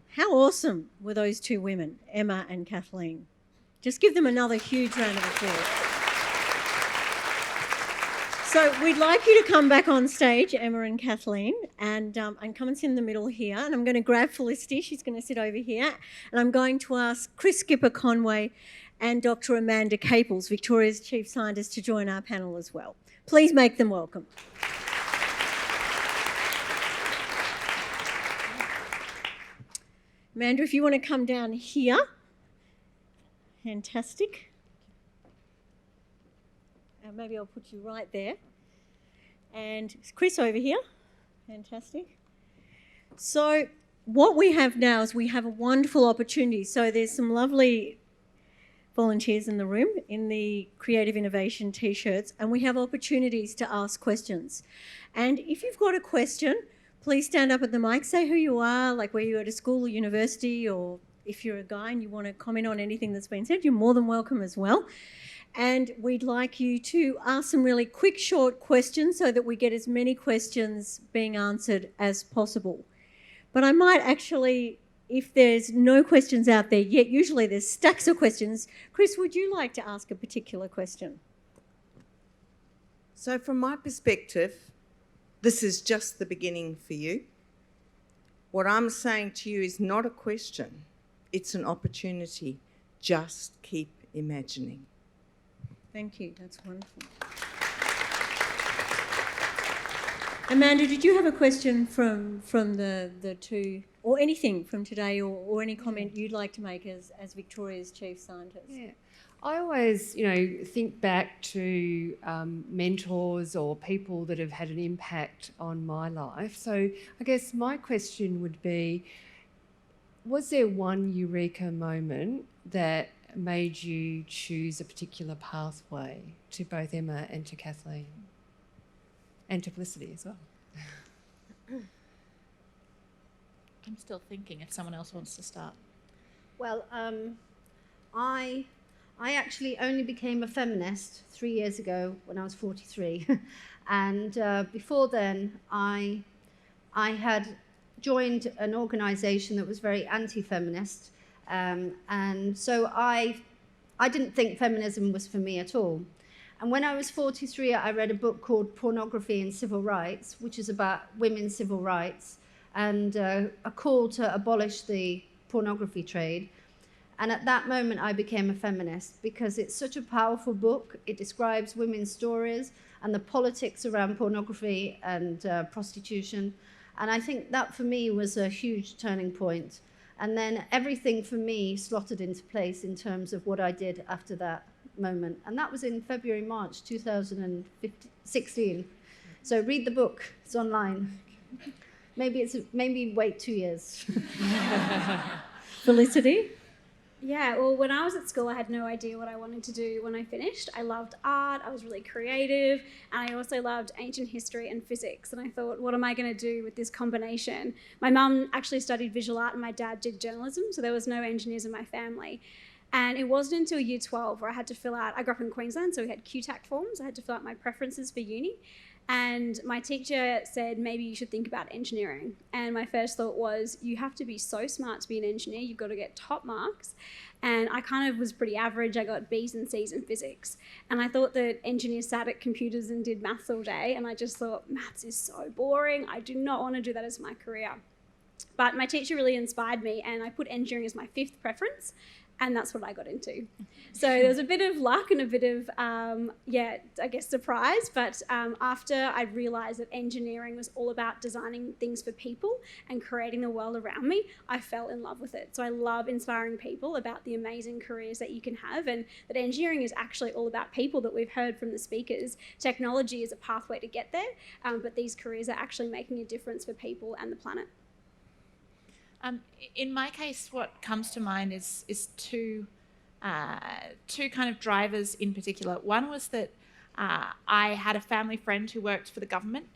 how awesome were those two women, Emma and Kathleen? Just give them another huge round of applause. So we'd like you to come back on stage, Emma and Kathleen, and come and sit in the middle here. And I'm going to grab Felicity. She's going to sit over here. And I'm going to ask Chris Skipper-Conway and Dr. Amanda Caples, Victoria's Chief Scientist, to join our panel as well. Please make them welcome. Amanda, if you want to come down here. Fantastic. Maybe I'll put you right there. And Chris over here. Fantastic. So what we have now is we have a wonderful opportunity. So there's some lovely volunteers in the room in the Creative Innovation T-shirts, and we have opportunities to ask questions. And if you've got a question, please stand up at the mic, say who you are, like where you're at a school or university, or if you're a guy and you want to comment on anything that's been said, you're more than welcome as well. And we'd like you to ask some really quick, short questions so that we get as many questions being answered as possible. But I might actually, if there's no questions out there yet, usually there's stacks of questions. Chris, would you like to ask a particular question? So from my perspective, this is just the beginning for you. What I'm saying to you is not a question, it's an opportunity. Just keep imagining. Thank you. That's wonderful. Amanda, did you have a question from the two, or anything from today, or any comment you'd like to make as Victoria's Chief Scientist? Yeah. I always, think back to mentors or people that have had an impact on my life. So I guess my question would be, was there one eureka moment that made you choose a particular pathway to both Emma and to Kathleen? And to Felicity as well. I'm still thinking if someone else wants to start. Well, I actually only became a feminist 3 years ago when I was 43. And before then, I had joined an organisation that was very anti-feminist. And so I didn't think feminism was for me at all. And when I was 43, I read a book called Pornography and Civil Rights, which is about women's civil rights and a call to abolish the pornography trade. And at that moment, I became a feminist because it's such a powerful book. It describes women's stories and the politics around pornography and prostitution. And I think that, for me, was a huge turning point. And then everything, for me, slotted into place in terms of what I did after that moment. And that was in February, March 2016. So read the book. It's online. Maybe wait 2 years. Felicity? Yeah, well, when I was at school, I had no idea what I wanted to do when I finished. I loved art, I was really creative, and I also loved ancient history and physics. And I thought, what am I going to do with this combination? My mum actually studied visual art and my dad did journalism, so there was no engineers in my family. And it wasn't until year 12 where I had to fill out, I grew up in Queensland, so we had QTAC forms. I had to fill out my preferences for uni. And my teacher said, maybe you should think about engineering. And my first thought was, you have to be so smart to be an engineer. You've got to get top marks. And I kind of was pretty average. I got B's and C's in physics. And I thought that engineers sat at computers and did maths all day. And I just thought, maths is so boring. I do not want to do that as my career. But my teacher really inspired me, and I put engineering as my 5th preference. And that's what I got into. So there was a bit of luck and a bit of, surprise. But after I realised that engineering was all about designing things for people and creating the world around me, I fell in love with it. So I love inspiring people about the amazing careers that you can have, and that engineering is actually all about people that we've heard from the speakers. Technology is a pathway to get there, but these careers are actually making a difference for people and the planet. In my case, what comes to mind is two kind of drivers in particular. One was that I had a family friend who worked for the government,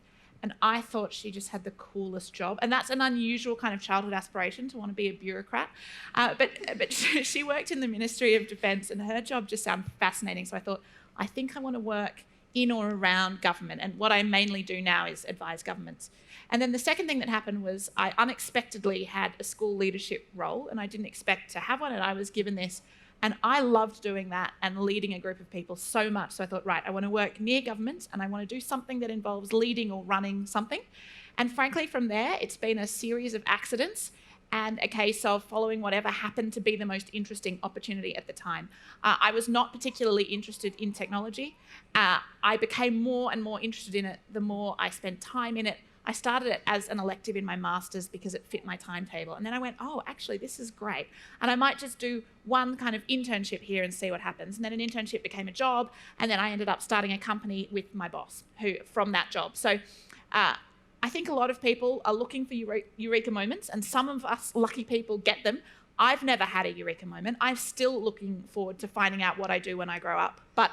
and I thought she just had the coolest job. And that's an unusual kind of childhood aspiration, to want to be a bureaucrat. But she worked in the Ministry of Defence, and her job just sounded fascinating. So I thought, I think I want to work in or around government, and what I mainly do now is advise governments. And then the second thing that happened was I unexpectedly had a school leadership role, and I didn't expect to have one, and I was given this, and I loved doing that and leading a group of people so much. So I thought, right, I want to work near governments, and I want to do something that involves leading or running something. And frankly, from there, it's been a series of accidents and a case of following whatever happened to be the most interesting opportunity at the time. I was not particularly interested in technology. I became more and more interested in it the more I spent time in it. I started it as an elective in my master's because it fit my timetable. And then I went, oh, actually, this is great. And I might just do one kind of internship here and see what happens. And then an internship became a job. And then I ended up starting a company with my boss from that job. So I think a lot of people are looking for eureka moments, and some of us lucky people get them. I've never had a eureka moment. I'm still looking forward to finding out what I do when I grow up. But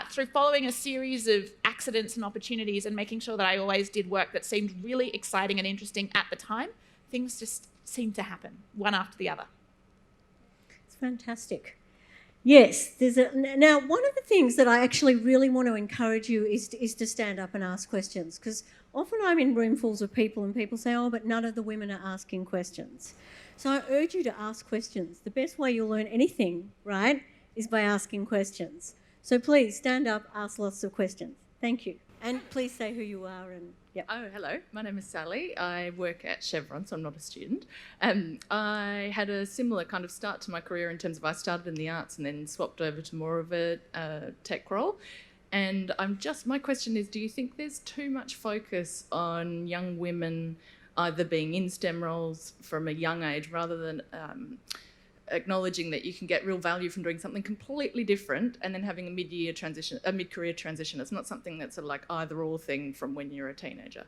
through following a series of accidents and opportunities and making sure that I always did work that seemed really exciting and interesting at the time, things just seemed to happen, one after the other. It's fantastic. Yes, now one of the things that I actually really want to encourage you is to stand up and ask questions, because often I'm in roomfuls of people and people say, oh, but none of the women are asking questions. So I urge you to ask questions. The best way you'll learn anything, right, is by asking questions. So please stand up, ask lots of questions. Thank you. And please say who you are and Oh, hello. My name is Sally. I work at Chevron, so I'm not a student. I had a similar kind of start to my career in terms of I started in the arts and then swapped over to more of a tech role. And my question is, do you think there's too much focus on young women either being in STEM roles from a young age rather than acknowledging that you can get real value from doing something completely different and then having a mid-career transition? It's not something that's a like either or thing from when you're a teenager.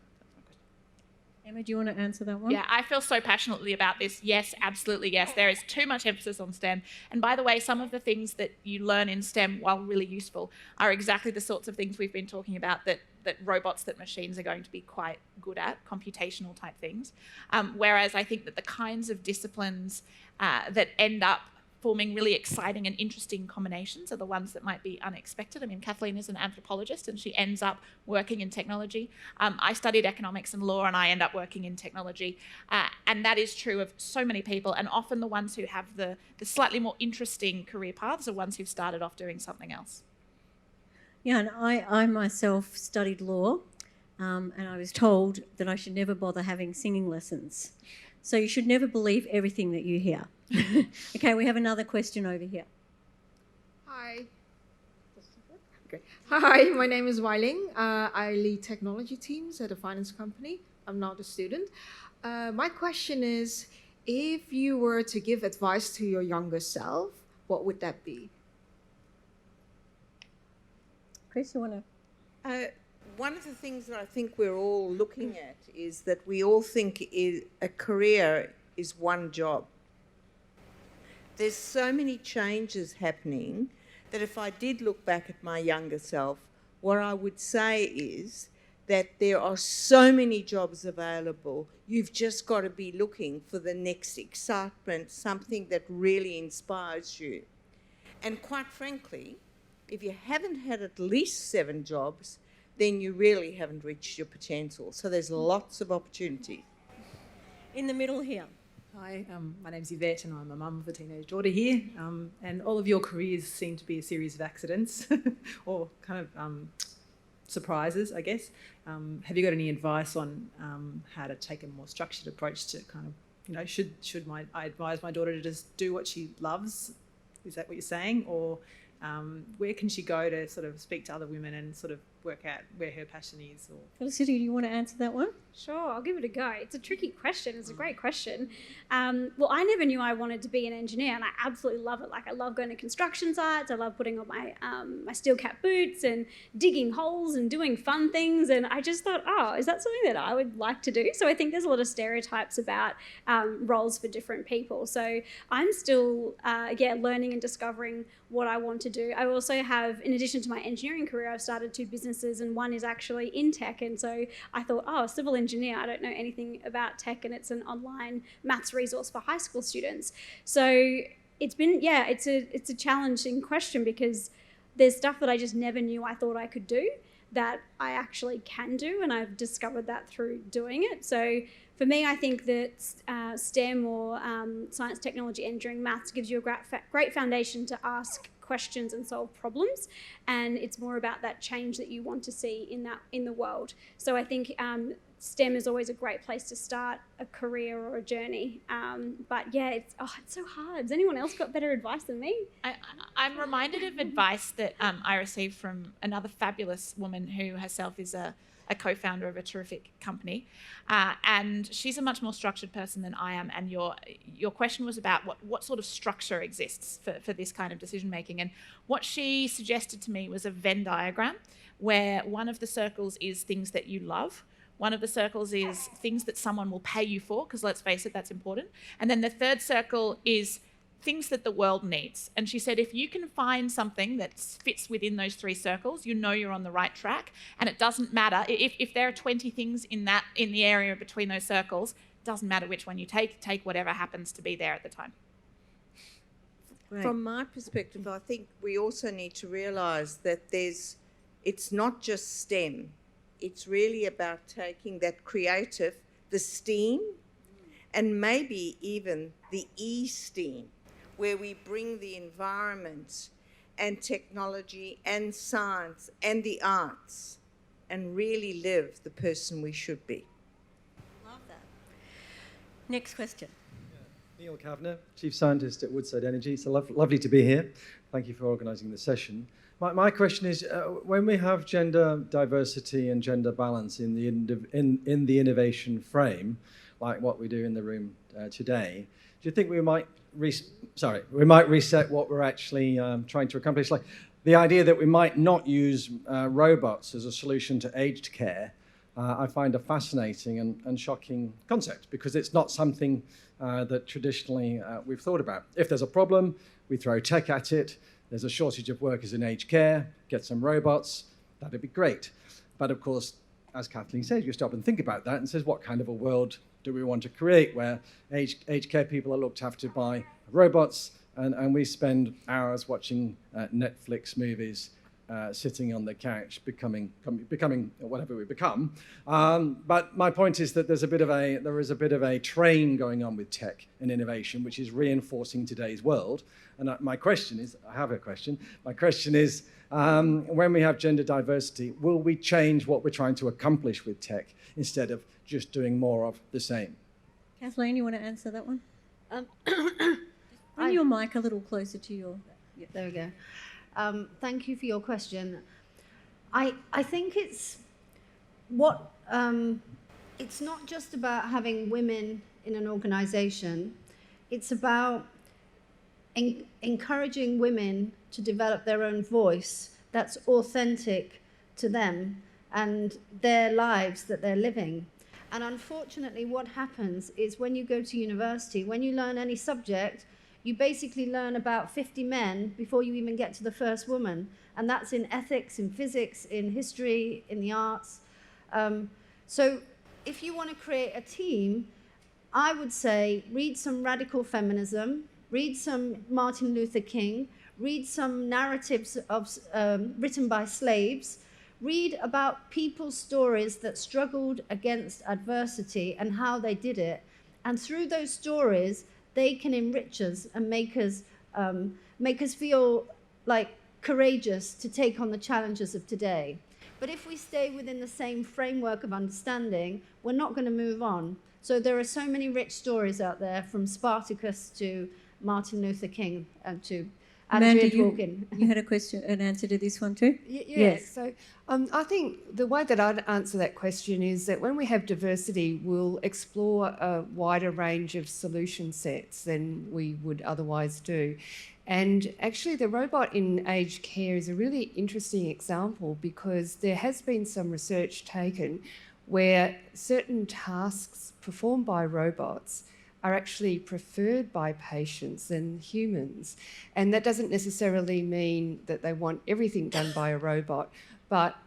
Emma, do you want to answer that one? Yeah, I feel so passionately about this. Yes, absolutely yes. There is too much emphasis on STEM. And by the way, some of the things that you learn in STEM, while really useful, are exactly the sorts of things we've been talking about that robots, that machines are going to be quite good at, computational type things. Whereas I think that the kinds of disciplines that end up forming really exciting and interesting combinations are the ones that might be unexpected. I mean, Kathleen is an anthropologist and she ends up working in technology. I studied economics and law and I end up working in technology. And that is true of so many people. And often the ones who have the slightly more interesting career paths are ones who've started off doing something else. Yeah, and I myself studied law and I was told that I should never bother having singing lessons. So you should never believe everything that you hear. Okay, we have another question over here. Hi. Okay. Hi, my name is Weiling. I lead technology teams at a finance company. I'm not a student. My question is, if you were to give advice to your younger self, what would that be? Chris, you want to? One of the things that I think we're all looking at is that we all think a career is one job. There's so many changes happening that if I did look back at my younger self, what I would say is that there are so many jobs available. You've just got to be looking for the next excitement, something that really inspires you. And quite frankly, if you haven't had at least 7 jobs, then you really haven't reached your potential. So there's lots of opportunities. In the middle here. Hi, my name's Yvette and I'm a mum of a teenage daughter here. And all of your careers seem to be a series of accidents or kind of surprises, I guess. Have you got any advice on how to take a more structured approach to kind of, you know, should I advise my daughter to just do what she loves? Is that what you're saying? Or where can she go to sort of speak to other women and sort of work out where her passion is? Or Felicity, do you want to answer that one? Sure, I'll give it a go. It's a tricky question. It's a great question. Well, I never knew I wanted to be an engineer, and I absolutely love it. Like, I love going to construction sites. I love putting on my my steel cap boots and digging holes and doing fun things. And I just thought, oh, is that something that I would like to do? So I think there's a lot of stereotypes about roles for different people. So I'm still, learning and discovering what I want to do. I also have, in addition to my engineering career, I've started 2 businesses, and one is actually in tech. And so I thought, oh, civil engineer, I don't know anything about tech, and it's an online maths resource for high school students. So it's been, it's a challenging question because there's stuff that I just never knew I thought I could do that I actually can do, and I've discovered that through doing it. So for me, I think that STEM or science, technology, engineering, maths gives you a great foundation to ask questions and solve problems, and it's more about that change that you want to see in the world. So I think STEM is always a great place to start a career or a journey. But yeah, it's so hard. Has anyone else got better advice than me? I'm reminded of advice that I received from another fabulous woman who herself is a co-founder of a terrific company, and she's a much more structured person than I am. And your question was about what sort of structure exists for this kind of decision making. And what she suggested to me was a Venn diagram where one of the circles is things that you love. One of the circles is things that someone will pay you for, because let's face it, that's important. And then the third circle is things that the world needs. And she said, if you can find something that fits within those 3 circles, you know you're on the right track. And it doesn't matter if there are 20 things in the area between those circles, it doesn't matter which one you take whatever happens to be there at the time. Right. From my perspective, I think we also need to realise that it's not just STEM. It's really about taking that creative, the STEAM, and maybe even the E-STEAM, where we bring the environment and technology and science and the arts and really live the person we should be. Love that. Next question. Neil Kavanagh, Chief Scientist at Woodside Energy. It's lovely to be here. Thank you for organising the session. My question is, when we have gender diversity and gender balance in the innovation frame, like what we do in the room today, do you think we might reset what we're actually trying to accomplish? Like the idea that we might not use robots as a solution to aged care, I find a fascinating and shocking concept, because it's not something that traditionally we've thought about. If there's a problem, we throw tech at it. There's a shortage of workers in aged care, get some robots, that'd be great. But of course, as Kathleen said, you stop and think about that and says, what kind of a world do we want to create where aged care people are looked after by robots and we spend hours watching Netflix movies, sitting on the couch, becoming whatever we become. But my point is that there is a bit of a train going on with tech and innovation, which is reinforcing today's world. And my question is, I have a question. My question is, when we have gender diversity, will we change what we're trying to accomplish with tech instead of just doing more of the same? Kathleen, you want to answer that one? Bring your mic a little closer to your... Yeah. There we go. Thank you for your question. I think it's not just about having women in an organisation. It's about encouraging women to develop their own voice that's authentic to them and their lives that they're living. And unfortunately, what happens is when you go to university, when you learn any subject, you basically learn about 50 men before you even get to the first woman. And that's in ethics, in physics, in history, in the arts. So if you want to create a team, I would say read some radical feminism, read some Martin Luther King, read some narratives written by slaves, read about people's stories that struggled against adversity and how they did it. And through those stories, they can enrich us and make us feel like courageous to take on the challenges of today. But if we stay within the same framework of understanding, we're not going to move on. So there are so many rich stories out there, from Spartacus to Martin Luther King and to Amanda, you had a question, an answer to this one too? Yes. So I think the way that I'd answer that question is that when we have diversity, we'll explore a wider range of solution sets than we would otherwise do. And actually, the robot in aged care is a really interesting example, because there has been some research taken where certain tasks performed by robots are actually preferred by patients than humans. And that doesn't necessarily mean that they want everything done by a robot, but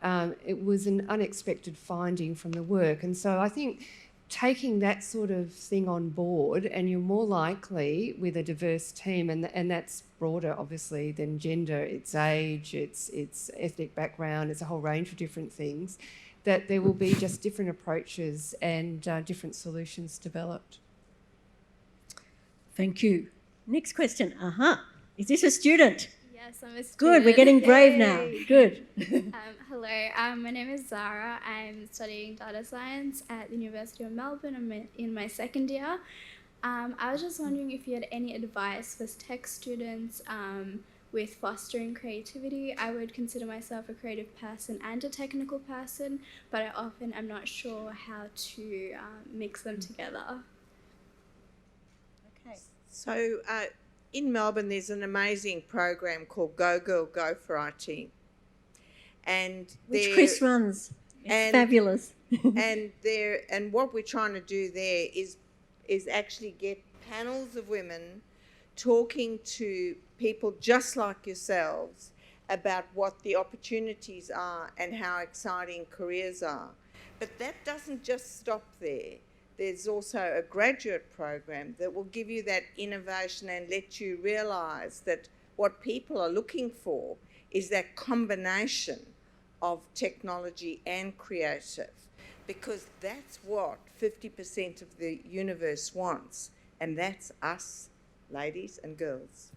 it was an unexpected finding from the work. And so I think taking that sort of thing on board, and you're more likely with a diverse team, and that's broader obviously than gender, it's age, it's ethnic background, it's a whole range of different things, that there will be just different approaches and different solutions developed. Thank you. Next question. Is this a student? Yes, I'm a student. Good, we're getting brave now. Good. Hello, my name is Zara. I'm studying data science at the University of Melbourne. I'm in my second year. I was just wondering if you had any advice for tech students with fostering creativity. I would consider myself a creative person and a technical person, but I often am not sure how to mix them together. So in Melbourne, there's an amazing program called Go Girl, Go for IT. Which Chris runs. It's fabulous. and what we're trying to do there is actually get panels of women talking to people just like yourselves about what the opportunities are and how exciting careers are. But that doesn't just stop there. There's also a graduate program that will give you that innovation and let you realise that what people are looking for is that combination of technology and creative, because that's what 50% of the universe wants, and that's us, ladies and girls.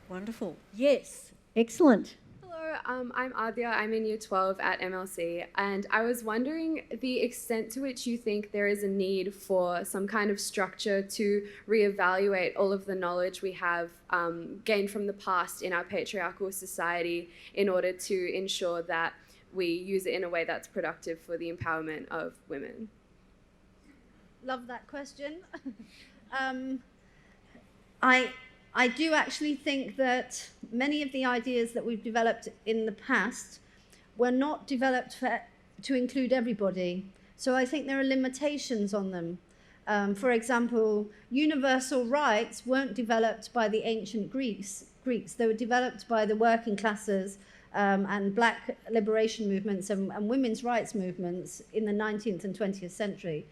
Wonderful. Yes, excellent. Hello, Hello, I'm Adya. I'm in Year 12 at MLC, and I was wondering the extent to which you think there is a need for some kind of structure to reevaluate all of the knowledge we have gained from the past in our patriarchal society in order to ensure that we use it in a way that's productive for the empowerment of women. Love that question. I do actually think that many of the ideas that we've developed in the past were not developed to include everybody. So I think there are limitations on them. For example, universal rights weren't developed by the ancient Greeks. They were developed by the working classes and black liberation movements and women's rights movements in the 19th and 20th century.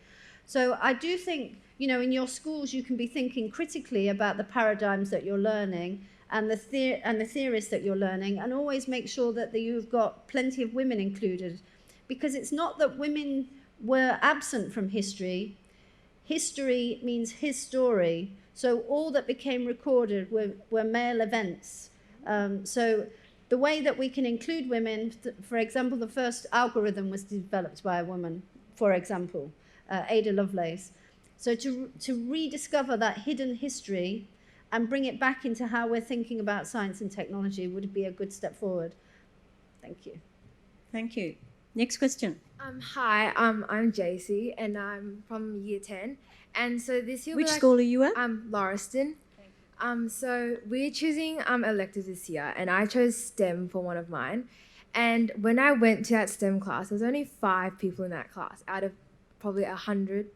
So I do think, you know, in your schools you can be thinking critically about the paradigms that you're learning and the theorists that you're learning, and always make sure that you've got plenty of women included. Because it's not that women were absent from history. History means his story. So all that became recorded were male events. So the way that we can include women, for example, the first algorithm was developed by a woman, for example. Ada Lovelace. So to rediscover that hidden history and bring it back into how we're thinking about science and technology would be a good step forward. Thank you. Thank you. Next question. Hi, I'm JC and I'm from Year 10. And so this year Which school are you at? Lauriston. So we're choosing electives this year, and I chose STEM for one of mine. And when I went to that STEM class, there was only 5 people in that class out of probably 100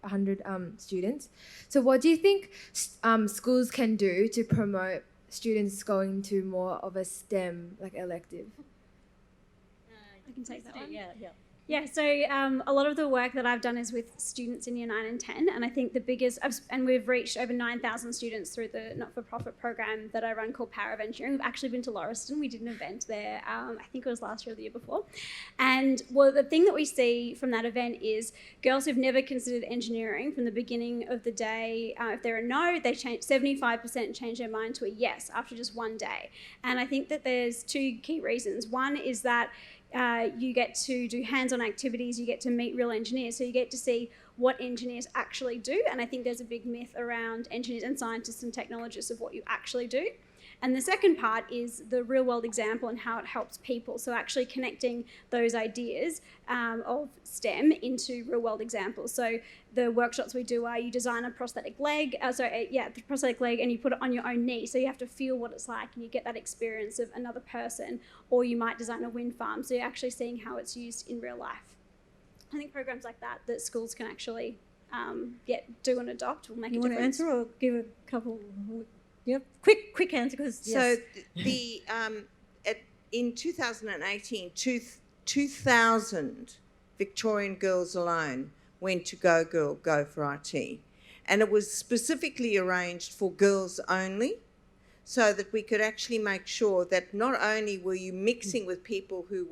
students. So what do you think schools can do to promote students going to more of a STEM like elective? I can take that one. Yeah. Yeah, so a lot of the work that I've done is with students in Year 9 and 10, and I think the biggest, and we've reached over 9,000 students through the not-for-profit program that I run called Power of Engineering. We've actually been to Lauriston. We did an event there, I think it was last year or the year before. And well, the thing that we see from that event is girls who've never considered engineering from the beginning of the day, if they're a no, they change 75% change their mind to a yes after just one day. And I think that there's 2 key reasons. One is that you get to do hands-on activities, you get to meet real engineers, so you get to see what engineers actually do. And I think there's a big myth around engineers and scientists and technologists of what you actually do. And the second part is the real-world example and how it helps people. So actually connecting those ideas of STEM into real-world examples. So the workshops we do are you design a prosthetic leg, the prosthetic leg, and you put it on your own knee. So you have to feel what it's like, and you get that experience of another person. Or you might design a wind farm. So you're actually seeing how it's used in real life. I think programs like that schools can actually do and adopt will make a difference. You want to answer or give a couple? Yep, quick answer because So in 2018, 2,000 Victorian girls alone went to Go Girl, Go for IT. And it was specifically arranged for girls only, so that we could actually make sure that not only were you mixing with people who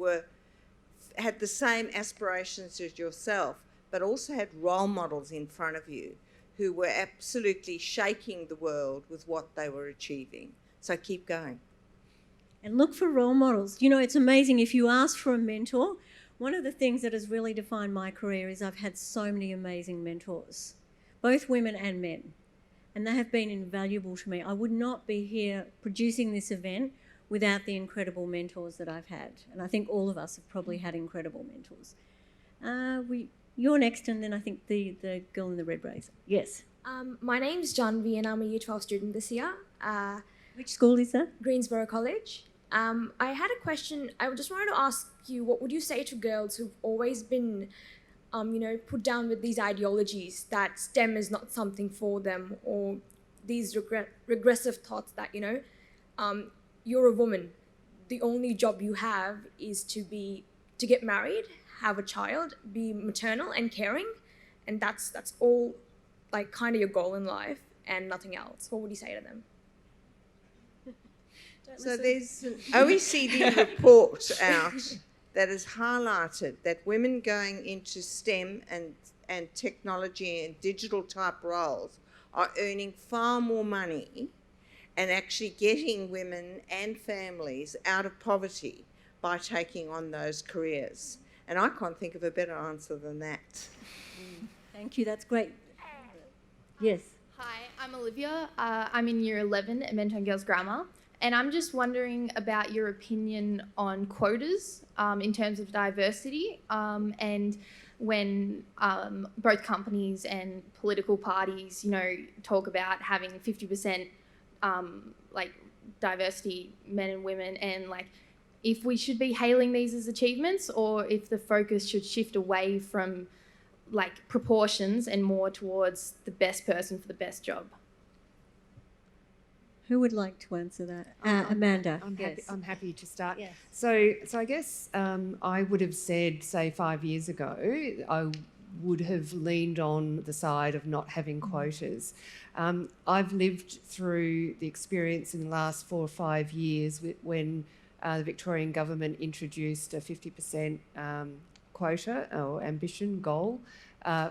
had the same aspirations as yourself, but also had role models in front of you who were absolutely shaking the world with what they were achieving. So keep going. And look for role models. You know, it's amazing if you ask for a mentor. One of the things that has really defined my career is I've had so many amazing mentors, both women and men, and they have been invaluable to me. I would not be here producing this event without the incredible mentors that I've had. And I think all of us have probably had incredible mentors. You're next, and then I think the girl in the red blazer. Yes. My name's Janvi, and I'm a Year 12 student this year. Which school is that? Greensboro College. I had a question. I just wanted to ask you, what would you say to girls who've always been, put down with these ideologies that STEM is not something for them, or these regressive thoughts that, you're a woman, the only job you have is to get married, have a child, be maternal and caring, and that's all, like, kind of your goal in life and nothing else. What would you say to them? So there's an OECD report out that has highlighted that women going into STEM and technology and digital type roles are earning far more money and actually getting women and families out of poverty by taking on those careers. And I can't think of a better answer than that. Thank you, that's great. Yes. Hi, I'm Olivia. I'm in Year 11 at Mentor and Girls Grammar, and I'm just wondering about your opinion on quotas in terms of diversity, and when both companies and political parties, talk about having 50% like diversity, men and women, and like if we should be hailing these as achievements or if the focus should shift away from like proportions and more towards the best person for the best job. Who would like to answer that? Amanda. I'm happy to start. Yes. So I guess I would have said, say, 5 years ago, I would have leaned on the side of not having quotas. I've lived through the experience in the last 4 or 5 years when the Victorian government introduced a 50% quota or ambition goal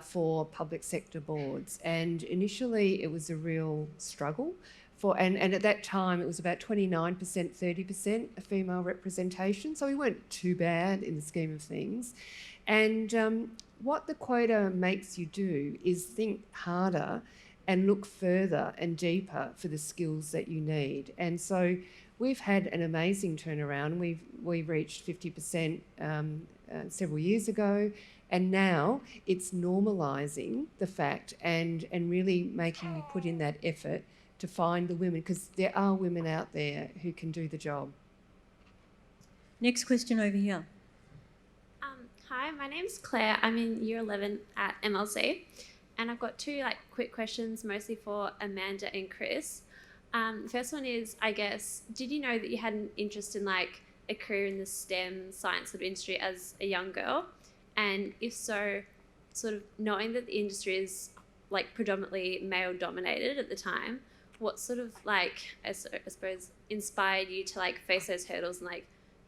for public sector boards. And initially it was a real struggle. And at that time it was about 29%, 30% female representation. So we weren't too bad in the scheme of things. And what the quota makes you do is think harder and look further and deeper for the skills that you need. And so we've had an amazing turnaround. We reached 50% several years ago, and now it's normalising the fact and really making you put in that effort to find the women, because there are women out there who can do the job. Next question over here. Hi, my name's Claire. I'm in Year 11 at MLC, and I've got two quick questions, mostly for Amanda and Chris. The first one is, I guess, did you know that you had an interest in a career in the STEM science sort of industry as a young girl? And if so, sort of knowing that the industry is predominantly male dominated at the time, what sort of I suppose inspired you to face those hurdles and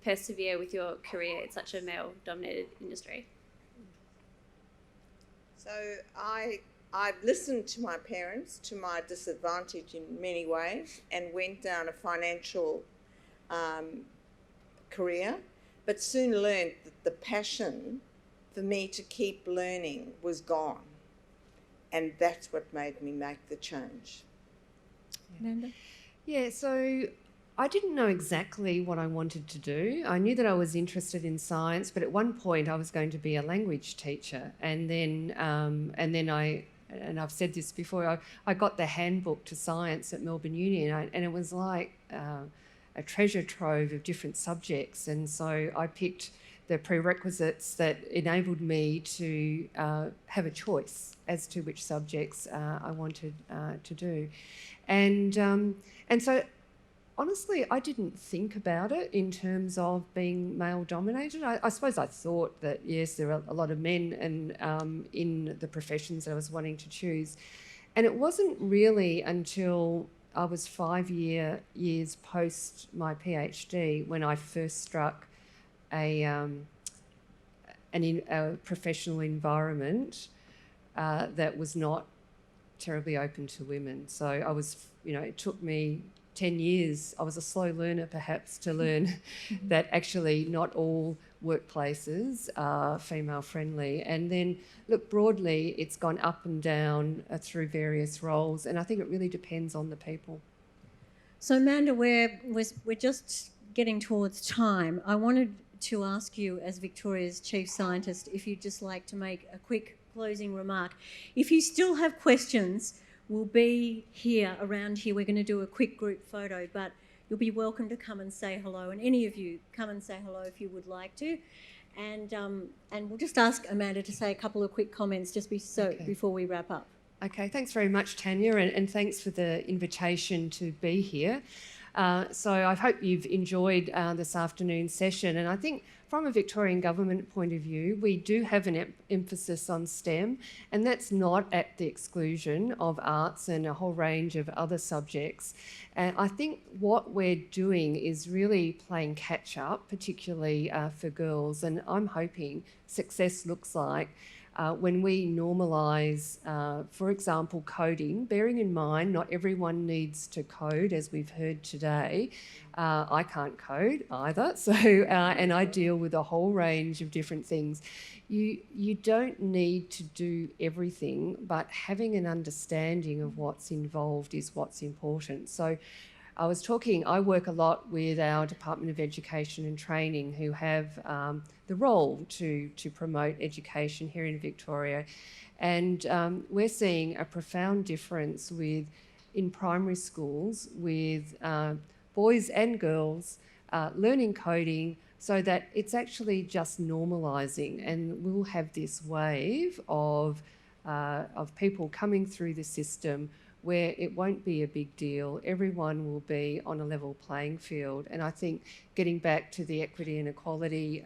persevere with your career in such a male dominated industry? So I listened to my parents, to my disadvantage in many ways, and went down a financial career, but soon learned that the passion for me to keep learning was gone. And that's what made me make the change. Amanda? Yeah, so I didn't know exactly what I wanted to do. I knew that I was interested in science, but at one point I was going to be a language teacher. And then I've said this before, I got the handbook to science at Melbourne Uni, and it was like a treasure trove of different subjects. And so I picked the prerequisites that enabled me to have a choice as to which subjects I wanted to do. And so honestly, I didn't think about it in terms of being male-dominated. I suppose I thought that, yes, there are a lot of men in the professions that I was wanting to choose. And it wasn't really until I was 5 years post my PhD when I first struck a professional environment that was not terribly open to women. So I was, it took me 10 years, I was a slow learner perhaps, to learn that actually not all workplaces are female friendly. And then look, broadly it's gone up and down through various roles, and I think it really depends on the people. So Amanda, we're just getting towards time. I wanted to ask you, as Victoria's Chief Scientist, if you'd just like to make a quick closing remark. If you still have questions, we'll be here, around here. We're going to do a quick group photo, but you'll be welcome to come and say hello, and any of you come and say hello if you would like to. And we'll just ask Amanda to say a couple of quick comments before we wrap up. Okay, thanks very much, Tanya, and thanks for the invitation to be here. So I hope you've enjoyed this afternoon's session, and I think from a Victorian government point of view, we do have an emphasis on STEM, and that's not at the exclusion of arts and a whole range of other subjects. And I think what we're doing is really playing catch up, particularly for girls, and I'm hoping success looks like when we normalise, for example, coding, bearing in mind not everyone needs to code, as we've heard today. I can't code either, so and I deal with a whole range of different things. You don't need to do everything, but having an understanding of what's involved is what's important. So I work a lot with our Department of Education and Training, who have the role to promote education here in Victoria. And we're seeing a profound difference in primary schools with boys and girls learning coding, so that it's actually just normalising, and we'll have this wave of people coming through the system where it won't be a big deal. Everyone will be on a level playing field. And I think getting back to the equity and equality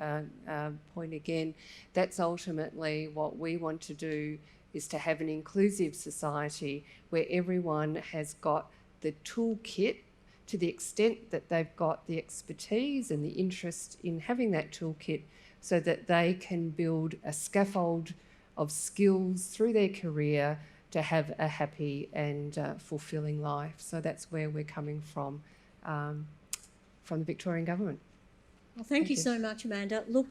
point again, that's ultimately what we want to do, is to have an inclusive society where everyone has got the toolkit to the extent that they've got the expertise and the interest in having that toolkit, so that they can build a scaffold of skills through their career to have a happy and fulfilling life. So that's where we're coming from the Victorian Government. Well, thank you so much, Amanda. Look,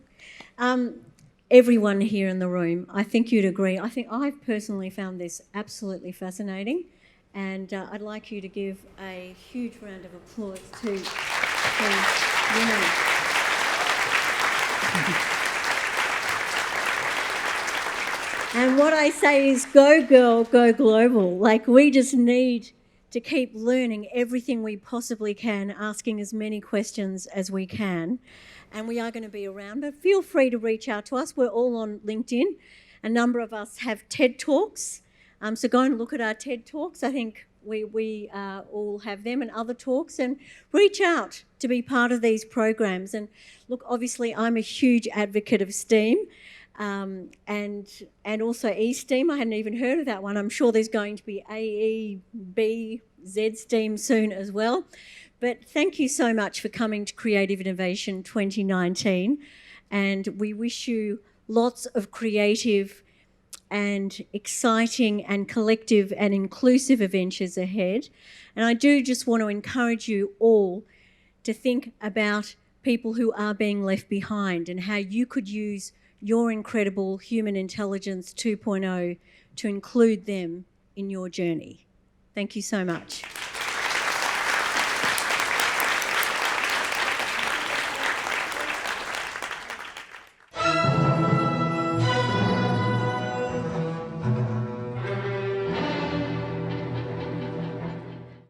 everyone here in the room, I think you'd agree. I think I've personally found this absolutely fascinating, and I'd like you to give a huge round of applause to women. And what I say is, go girl, go global. Like, we just need to keep learning everything we possibly can, asking as many questions as we can. And we are going to be around, but feel free to reach out to us. We're all on LinkedIn. A number of us have TED Talks. So go and look at our TED Talks. I think we all have them, and other talks, and reach out to be part of these programs. And look, obviously I'm a huge advocate of STEAM. And also E-STEAM. I hadn't even heard of that one. I'm sure there's going to be A, E, B, Z STEAM soon as well. But thank you so much for coming to Creative Innovation 2019. And we wish you lots of creative and exciting and collective and inclusive adventures ahead. And I do just want to encourage you all to think about people who are being left behind, and how you could use your incredible Human Intelligence 2.0 to include them in your journey. Thank you so much.